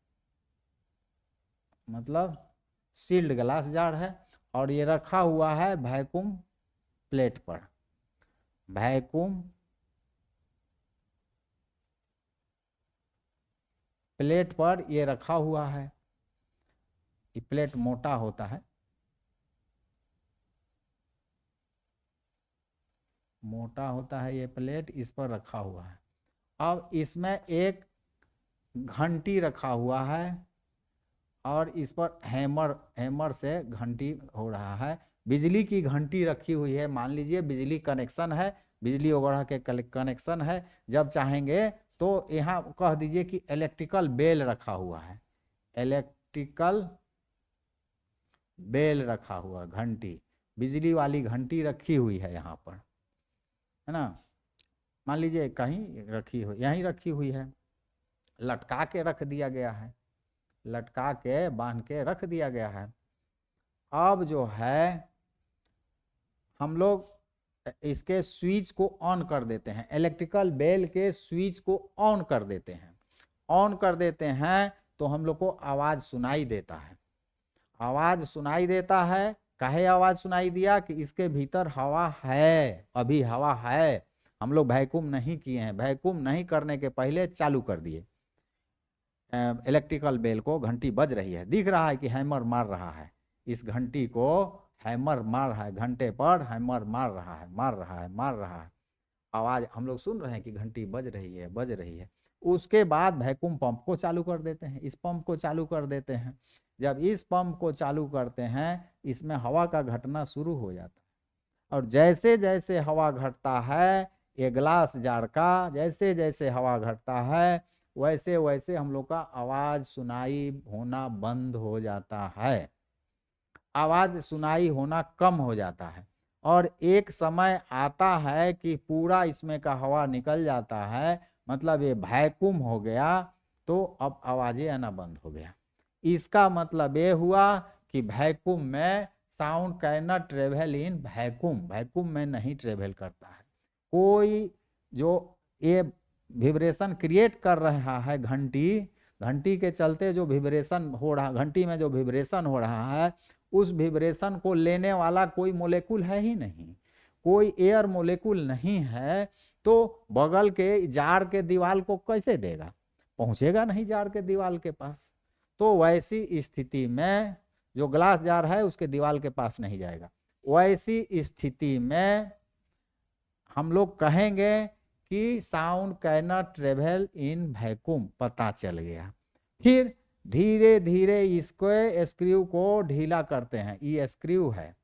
मतलब सील्ड ग्लास जार है, और ये रखा हुआ है वैक्यूम प्लेट पर। वैक्यूम प्लेट पर ये रखा हुआ है। ये प्लेट मोटा होता है, मोटा होता है ये प्लेट, इस पर रखा हुआ है। अब इसमें एक घंटी रखा हुआ है, और इस पर हैमर से घंटी हो रहा है। बिजली की घंटी रखी हुई है, मान लीजिए बिजली कनेक्शन है, बिजली वगैरह के कनेक्शन है। जब चाहेंगे तो यहाँ कह दीजिए कि इलेक्ट्रिकल बेल रखा हुआ है, इलेक्ट्रिकल बेल रखा हुआ, घंटी, बिजली वाली घंटी रखी हुई है यहाँ पर, है ना। मान लीजिए कहीं रखी हुई, यहीं रखी हुई है, लटका के रख दिया गया है, लटका के बांध के रख दिया गया है। अब जो है हम लोग इसके स्विच को ऑन कर देते हैं, इलेक्ट्रिकल बेल के स्विच को ऑन कर देते हैं। ऑन कर देते हैं तो हम लोग को आवाज सुनाई देता है, आवाज सुनाई देता है। काहे आवाज सुनाई दिया कि इसके भीतर हवा है, अभी हवा है, हम लोग वैक्यूम नहीं किए हैं। वैक्यूम नहीं करने के पहले चालू कर दिए इलेक्ट्रिकल बेल को, घंटी बज रही है, दिख रहा है कि हैमर मार रहा है, इस घंटी को हैमर मार रहा है, घंटे पर हैमर मार रहा है, मार रहा है, मार रहा है, आवाज हम लोग सुन रहे हैं कि घंटी बज रही है, बज रही है। उसके बाद वैक्यूम पंप को चालू कर देते हैं, इस पंप को चालू कर देते हैं। जब इस पंप को चालू करते हैं, इसमें हवा का घटना शुरू हो जाता है, और जैसे जैसे हवा घटता है, ये ग्लास जार का जैसे जैसे हवा घटता है, वैसे वैसे हम लोग का आवाज सुनाई होना बंद हो जाता है, आवाज सुनाई होना कम हो जाता है। और एक समय आता है कि पूरा इसमें का हवा निकल जाता है, मतलब ये वैक्यूम हो गया, तो अब आवाजें आना बंद हो गया। इसका मतलब ये हुआ कि वैक्यूम में sound can not travel in vacuum, vacuum में नहीं ट्रेवल करता है। कोई जो ये विब्रेशन क्रिएट कर रहा है घंटी के चलते जो विब्रेशन हो रहा, घंटी में जो विब्रेशन हो रहा है, उस विब्रेशन को लेने वाला कोई मोलेकुल है ही नहीं, कोई एयर मोलेकुल नहीं है, तो बगल के जार के दीवार को कैसे देगा, पहुंचेगा नहीं जार के दीवार के पास। तो वैसी स्थिति में जो ग्लास जार है उसके दीवार के पास नहीं जाएगा। वैसी स्थिति में हम लोग कहेंगे कि sound can not travel in vacuum, पता चल गया। फिर धीरे धीरे इसको स्क्रू को ढीला करते हैं, ये स्क्रू है,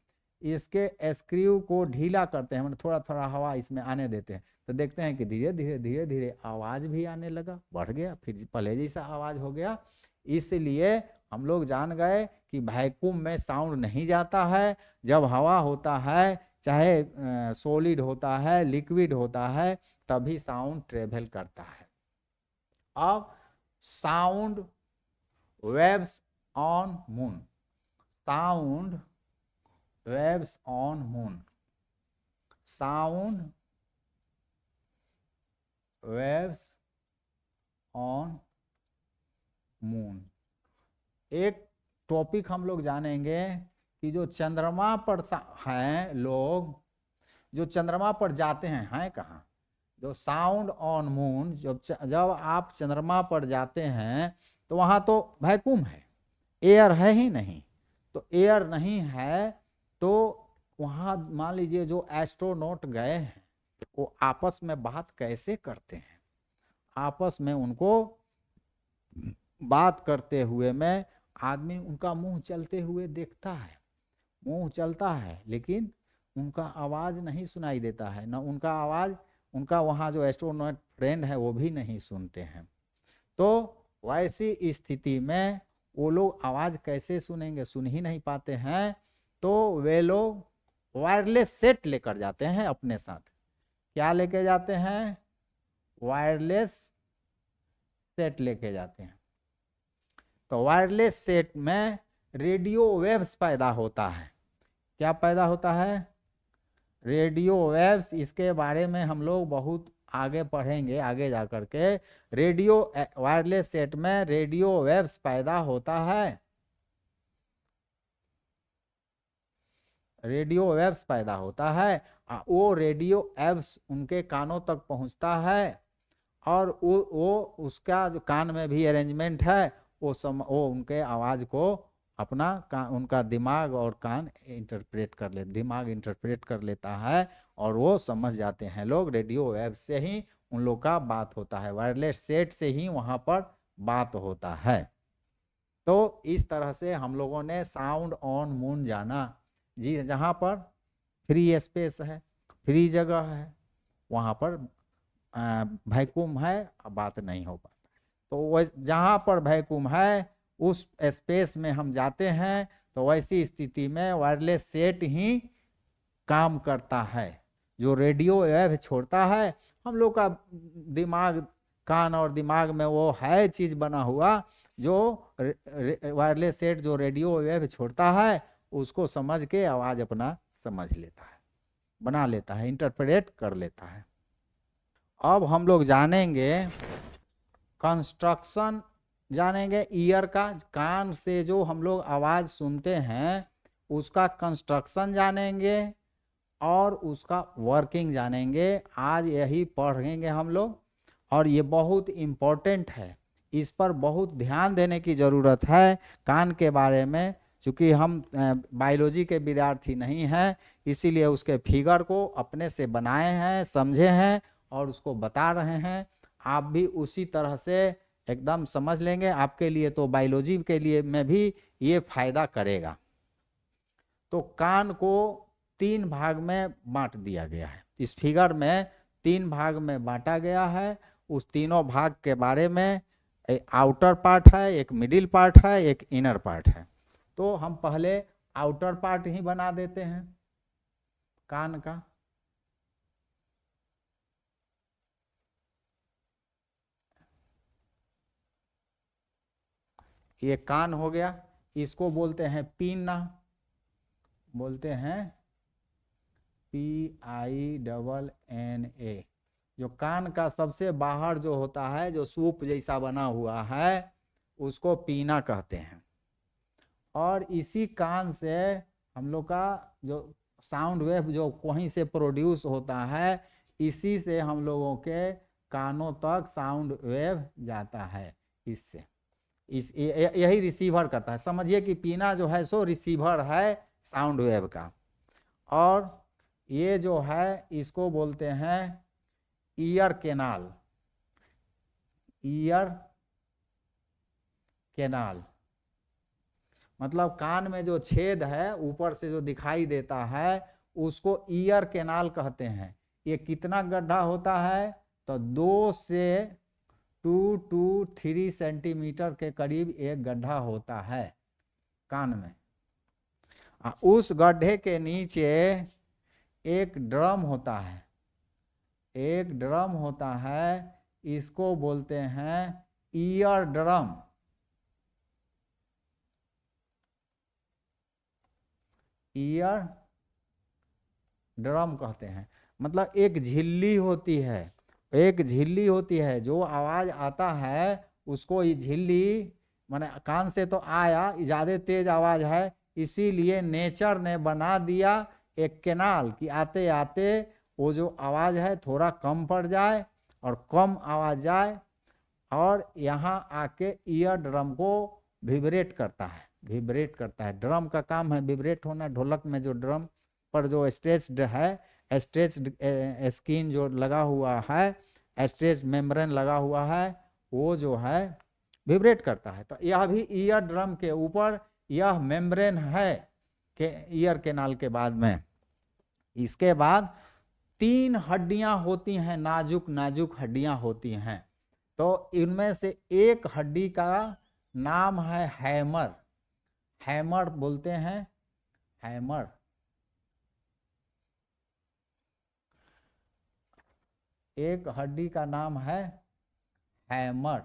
इसके स्क्रू को ढीला करते हैं, मतलब थोड़ा थोड़ा हवा इसमें आने देते हैं, तो देखते हैं कि धीरे धीरे धीरे धीरे आवाज भी आने लगा, बढ़ गया, फिर पहले जैसा आवाज हो गया। इसलिए हम लोग जान गए कि वैक्यूम में साउंड नहीं जाता है। जब हवा होता है, चाहे सॉलिड होता है, लिक्विड होता है, तभी साउंड ट्रेवल करता है। अब sound waves on moon, sound waves on moon, sound waves on moon. एक टॉपिक हम लोग जानेंगे कि जो चंद्रमा पर हैं लोग, जो चंद्रमा पर जाते हैं कहाँ, जो साउंड ऑन मून, जब आप चंद्रमा पर जाते हैं तो वहाँ तो वैक्यूम है, एयर है ही नहीं, तो एयर नहीं है, तो वहाँ मान लीजिए जो एस्ट्रोनॉट गए हैं वो आपस में बात कैसे करते हैं, आपस में उनको बात करते हुए में आदमी उनका मुंह चलते हुए देखता है, मुंह चलता है, लेकिन उनका आवाज नहीं सुनाई देता है, ना उनका आवाज, उनका वहाँ जो एस्ट्रोनॉट फ्रेंड है वो भी नहीं सुनते हैं। तो वैसी स्थिति में वो लोग आवाज कैसे सुनेंगे, सुन ही नहीं पाते हैं, तो वे लोग वायरलेस सेट लेकर जाते हैं अपने साथ। क्या लेके जाते हैं? वायरलेस सेट लेके जाते हैं। तो वायरलेस सेट में रेडियो वेव्स पैदा होता है। क्या पैदा होता है? Radio waves. इसके बारे में हम लोग बहुत आगे पढ़ेंगे, आगे जाकर के। रेडियो वायरलेस सेट में रेडियो वेव्स पैदा होता है, रेडियो वेव्स पैदा होता है। वो रेडियो वेव्स उनके कानों तक पहुंचता है, और वो उसका जो कान में भी अरेंजमेंट है, वो उनके आवाज को अपना उनका दिमाग और कान इंटरप्रेट कर ले, दिमाग इंटरप्रेट कर लेता है, और वो समझ जाते हैं लोग। रेडियो वेव से ही उन लोग का बात होता है, वायरलेस सेट से ही वहाँ पर बात होता है। तो इस तरह से हम लोगों ने साउंड ऑन मून जाना। जी, जहाँ पर फ्री स्पेस है, फ्री जगह है, वहाँ पर वैक्यूम है, बात नहीं हो पाता। तो जहाँ पर वैक्यूम है उस स्पेस में हम जाते हैं, तो वैसी स्थिति में वायरलेस सेट ही काम करता है। जो रेडियो वेव छोड़ता है, हम लोग का दिमाग, कान और दिमाग में वो है चीज बना हुआ, जो वायरलेस सेट जो रेडियो वेव छोड़ता है, उसको समझ के आवाज अपना समझ लेता है, बना लेता है, इंटरप्रेट कर लेता है। अब हम लोग जानेंगे कंस्ट्रक्शन, जानेंगे ईयर का। कान से जो हम लोग आवाज सुनते हैं उसका कंस्ट्रक्शन जानेंगे और उसका वर्किंग जानेंगे। आज यही पढ़ेंगे हम लोग, और ये बहुत इम्पोर्टेंट है, इस पर बहुत ध्यान देने की ज़रूरत है कान के बारे में। चूँकि हम बायोलॉजी के विद्यार्थी नहीं हैं, इसीलिए उसके फिगर को अपने से बनाए हैं, समझे हैं और उसको बता रहे हैं। आप भी उसी तरह से एकदम समझ लेंगे, आपके लिए तो बायोलॉजी के लिए में भी ये फायदा करेगा। तो कान को 3 भाग में बांट दिया गया है, इस फिगर में 3 भाग में बांटा गया है। उस तीनों भाग के बारे में एक आउटर पार्ट है, एक मिडिल पार्ट है, एक इनर पार्ट है। तो हम पहले आउटर पार्ट ही बना देते हैं कान का। ये कान हो गया, इसको बोलते हैं पीना, बोलते हैं PINNA। जो कान का सबसे बाहर जो होता है, जो सूप जैसा बना हुआ है, उसको पीना कहते हैं। और इसी कान से हम लोग का जो साउंड वेव जो कहीं से प्रोड्यूस होता है, इसी से हम लोगों के कानों तक साउंड वेव जाता है। इससे यही रिसीवर करता है। समझिए कि पीना जो है सो रिसीवर है साउंड वेव का। और ये जो है इसको बोलते हैं ईयर कैनाल, ईयर कैनाल। मतलब कान में जो छेद है ऊपर से जो दिखाई देता है, उसको ईयर कैनाल कहते हैं। ये कितना गड्ढा होता है, तो 2 से 2 to 3 सेंटीमीटर के करीब एक गड्ढा होता है कान में। उस गड्ढे के नीचे एक ड्रम होता है, एक ड्रम होता है, इसको बोलते हैं ईयर ड्रम। ईयर ड्रम कहते हैं। मतलब एक झिल्ली होती है, एक झिल्ली होती है, जो आवाज आता है उसको ये झिल्ली, माने कान से तो आया, ज़्यादा तेज आवाज है, इसीलिए नेचर ने बना दिया एक कैनाल कि आते आते वो जो आवाज है थोड़ा कम पड़ जाए और कम आवाज जाए, और यहाँ आके ईयर ड्रम को विब्रेट करता है, विब्रेट करता है। ड्रम का काम है विब्रेट होना। ढोलक में जो ड्रम पर जो स्ट्रेच्ड है, स्ट्रेच्ड स्किन जो लगा हुआ है, स्ट्रेच मेम्ब्रेन लगा हुआ है, वो जो है विब्रेट करता है। तो यह भी ईयर ड्रम के ऊपर यह मेम्ब्रेन है के ईयर कैनाल के बाद में। इसके बाद 3 हड्डियां होती हैं, नाजुक नाजुक हड्डियां होती हैं। तो इनमें से एक हड्डी का नाम है हैमर, हैमर बोलते हैं, हैमर। एक हड्डी का नाम है हैमर।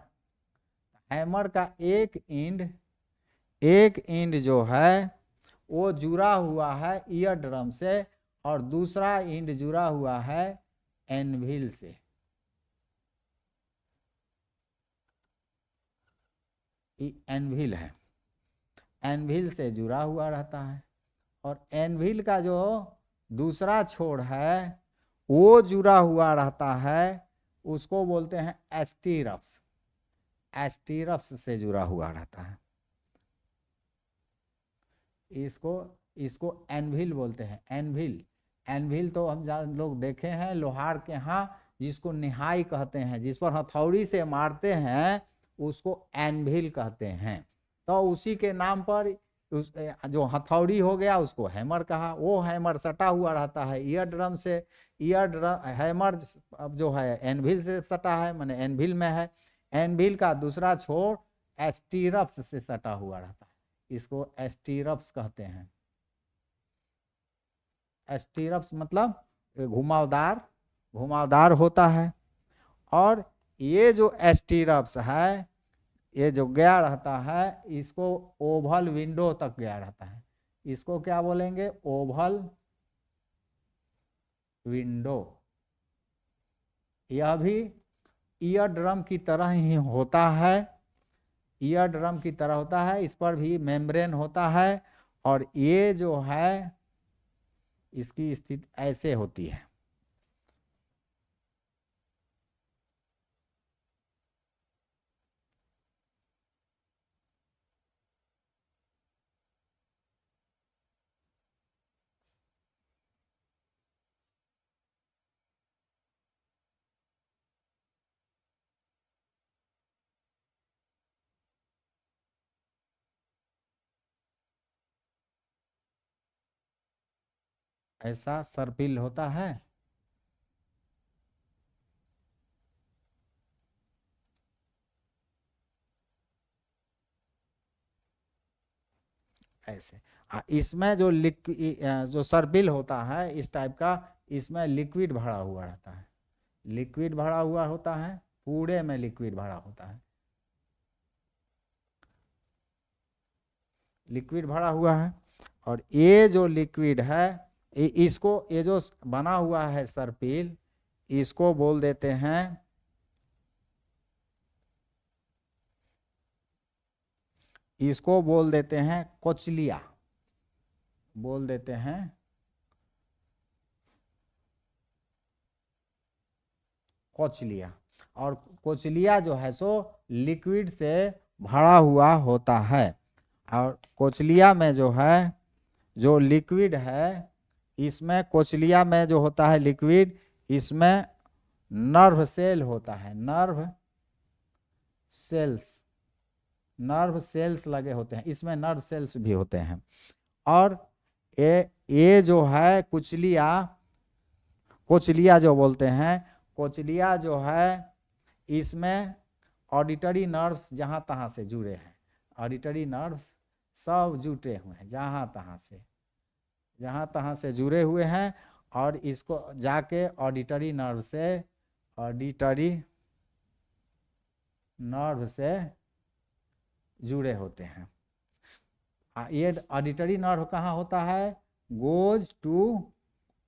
हैमर का एक एंड जो है वो जुड़ा हुआ है ईयर ड्रम से, और दूसरा एंड जुड़ा हुआ है एनविल से। एनविल है, एनविल से जुड़ा हुआ रहता है। और एनविल का जो दूसरा छोर है वो जुड़ा हुआ रहता है, उसको बोलते हैं एस्टीरप्स, एस्टीरप्स से जुड़ा हुआ रहता है। इसको एनविल बोलते हैं, एनविल। एनविल तो हम लोग देखे हैं लोहार के यहाँ, जिसको निहाई कहते हैं, जिस पर हथौड़ी से मारते हैं उसको एनविल कहते हैं। तो उसी के नाम पर उस जो हथौड़ी हो गया उसको हैमर कहा। वो हैमर सटा हुआ रहता है ईयर ड्रम से। ईयर ड्रम हैमर जो है एनविल से सटा है, माने एनविल में है। एनविल का दूसरा छोर एस्टीरप्स से सटा हुआ रहता है, इसको एस्टीरप्स कहते हैं। एस्टीरप्स मतलब घुमावदार, घुमावदार होता है। और ये जो एस्टीरप्स है, ये जो गया रहता है, इसको ओवल विंडो तक गया रहता है। इसको क्या बोलेंगे, ओवल विंडो। यह भी ईयर ड्रम की तरह ही होता है, ईयर ड्रम की तरह होता है। इस पर भी मेम्ब्रेन होता है, और ये जो है इसकी स्थिति ऐसे होती है। ऐसा सर्पिल होता है। ऐसे इसमें जो जो सर्पिल होता है इस टाइप का, इसमें लिक्विड भरा हुआ रहता है। लिक्विड भरा हुआ होता है, पूरे में लिक्विड भरा होता है, लिक्विड भरा हुआ है। और ये जो लिक्विड है इसको, ये जो बना हुआ है सर्पिल, इसको बोल देते हैं, इसको बोल देते हैं कोचलिया, बोल देते हैं कोचलिया। और कोचलिया जो है सो लिक्विड से भरा हुआ होता है। और कोचलिया में जो है, जो लिक्विड है, इसमें कोचलिया में जो होता है लिक्विड, इसमें नर्व सेल होता है, नर्व सेल्स, नर्व सेल्स लगे होते हैं, इसमें नर्व सेल्स भी होते हैं। और ये जो है कुचलिया, कोचलिया जो बोलते हैं, कोचलिया जो है इसमें ऑडिटरी नर्व्स जहाँ तहाँ से जुड़े हैं, ऑडिटरी नर्व्स सब जुटे हुए हैं, जहाँ तहाँ से जुड़े हुए हैं। और इसको जाके ऑडिटरी नर्व से, ऑडिटरी नर्व से जुड़े होते हैं। ये ऑडिटरी नर्व कहाँ होता है? गोज टू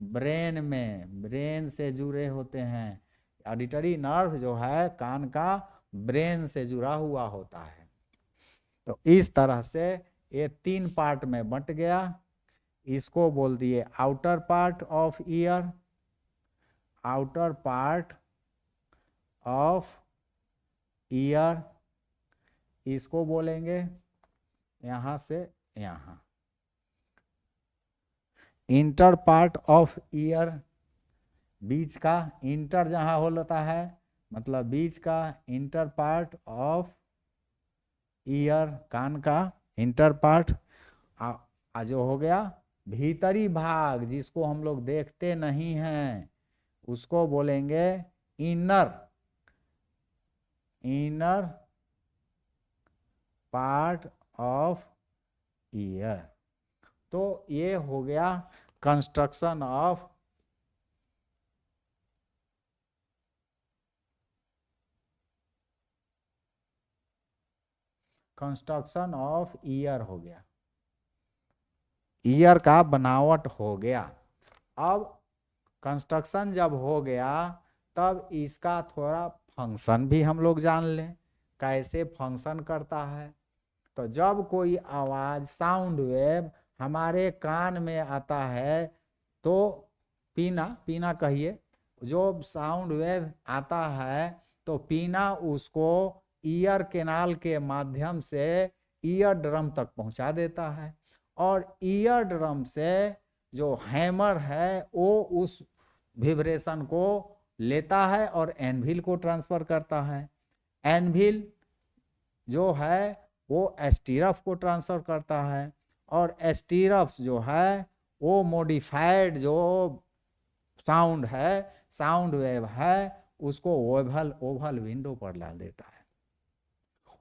ब्रेन में, ब्रेन से जुड़े होते हैं। ऑडिटरी नर्व जो है कान का ब्रेन से जुड़ा हुआ होता है। तो इस तरह से ये 3 पार्ट में बंट गया। इसको बोल दिए outer part of year, outer part of year, इसको बोलेंगे यहां से यहां। इंटर पार्ट ऑफ ईयर, बीच का, इंटर जहां होता है मतलब बीच का, इंटर पार्ट ऑफ ईयर, कान का इंटर पार्ट। जो हो गया भीतरी भाग, जिसको हम लोग देखते नहीं हैं, उसको बोलेंगे inner, inner part of year. तो ये हो गया construction of, construction of year हो गया, ईयर का बनावट हो गया। अब कंस्ट्रक्शन जब हो गया तब इसका थोड़ा फंक्शन भी हम लोग जान लें, कैसे फंक्शन करता है। तो जब कोई आवाज, साउंड वेव हमारे कान में आता है तो पीना, पीना कहिए, जो साउंड वेव आता है तो पीना उसको ईयर कैनाल के माध्यम से ईयर ड्रम तक पहुंचा देता है। और ईयर ड्रम से जो हैमर है वो उस विब्रेशन को लेता है और एनविल को ट्रांसफर करता है। एनविल जो है वो स्टीरफ को ट्रांसफर करता है, और स्टीरफ्स जो है वो मॉडिफाइड जो साउंड है, साउंड वेव है, उसको ओवल, ओवल विंडो पर ला देता है,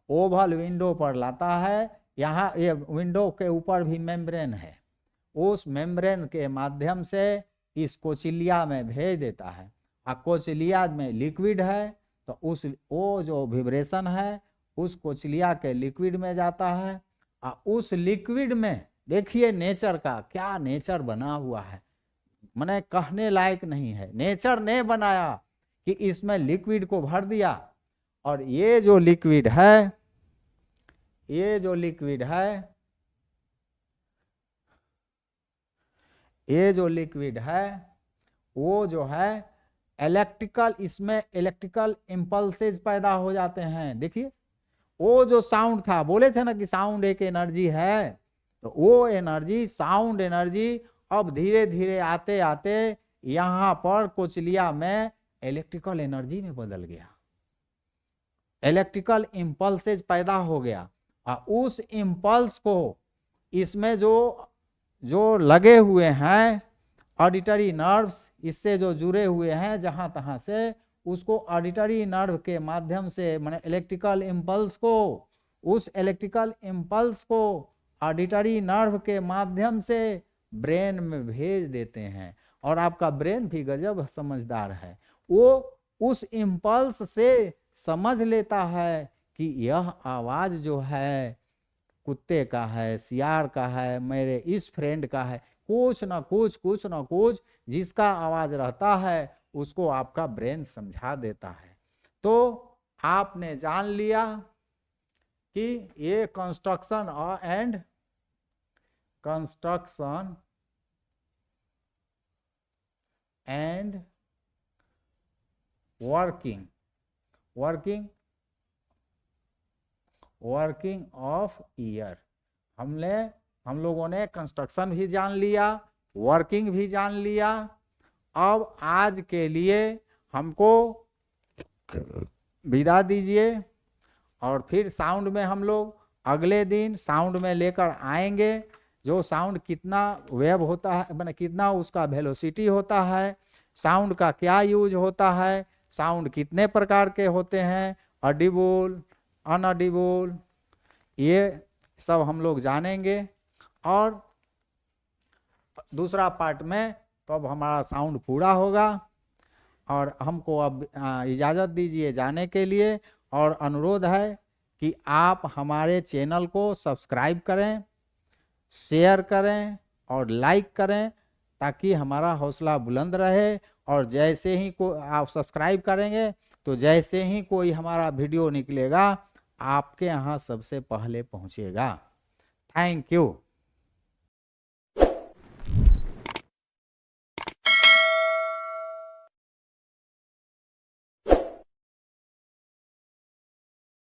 ओवल विंडो पर लाता है। यहाँ ये विंडो के ऊपर भी मेम्ब्रेन है, उस मेम्ब्रेन के माध्यम से इस कोचिलिया में भेज देता है। और कोचिलिया में लिक्विड है तो उस वो जो विब्रेशन है उस कोचिलिया के लिक्विड में जाता है। और उस लिक्विड में देखिए नेचर का क्या नेचर बना हुआ है, मैंने कहने लायक नहीं है। नेचर ने बनाया कि इसमें लिक्विड को भर दिया, और ये जो लिक्विड है, ये जो लिक्विड है ये जो लिक्विड है वो जो है इलेक्ट्रिकल, इसमें इलेक्ट्रिकल इम्पल्सेज पैदा हो जाते हैं। देखिए वो जो साउंड था, बोले थे ना कि साउंड एक एनर्जी है, तो वो एनर्जी, साउंड एनर्जी अब धीरे धीरे आते आते यहां पर कोचलिया में इलेक्ट्रिकल एनर्जी में बदल गया, इलेक्ट्रिकल इम्पल्सेज पैदा हो गया। और उस इम्पल्स को इसमें जो लगे हुए हैं ऑडिटरी नर्व्स, इससे जो जुड़े हुए हैं जहां तहां से, उसको ऑडिटरी नर्व के माध्यम से, माने इलेक्ट्रिकल इम्पल्स को, उस इलेक्ट्रिकल इम्पल्स को ऑडिटरी नर्व के माध्यम से ब्रेन में भेज देते हैं। और आपका ब्रेन भी गजब समझदार है, वो उस इम्पल्स से समझ लेता है कि यह आवाज जो है कुत्ते का है, सियार का है, मेरे इस फ्रेंड का है, कुछ ना कुछ जिसका आवाज रहता है उसको आपका ब्रेन समझा देता है। तो आपने जान लिया कि ये construction and working of year, हम लोगों ने कंस्ट्रक्शन भी जान लिया, वर्किंग भी जान लिया। अब आज के लिए हमको विदा दीजिए, और फिर साउंड में हम लोग अगले दिन साउंड में लेकर आएंगे। जो साउंड कितना वेव होता है, मैंने कितना उसका वेलोसिटी होता है, साउंड का क्या यूज होता है, साउंड कितने प्रकार के होते हैं, ऑडिबल, अनऑडिबल, ये सब हम लोग जानेंगे। और दूसरा पार्ट में तो अब हमारा साउंड पूरा होगा। और हमको अब इजाज़त दीजिए जाने के लिए, और अनुरोध है कि आप हमारे चैनल को सब्सक्राइब करें, शेयर करें और लाइक करें, ताकि हमारा हौसला बुलंद रहे। और जैसे ही आप सब्सक्राइब करेंगे तो जैसे ही कोई हमारा वीडियो निकलेगा आपके यहाँ सबसे पहले पहुँचेगा। Thank you.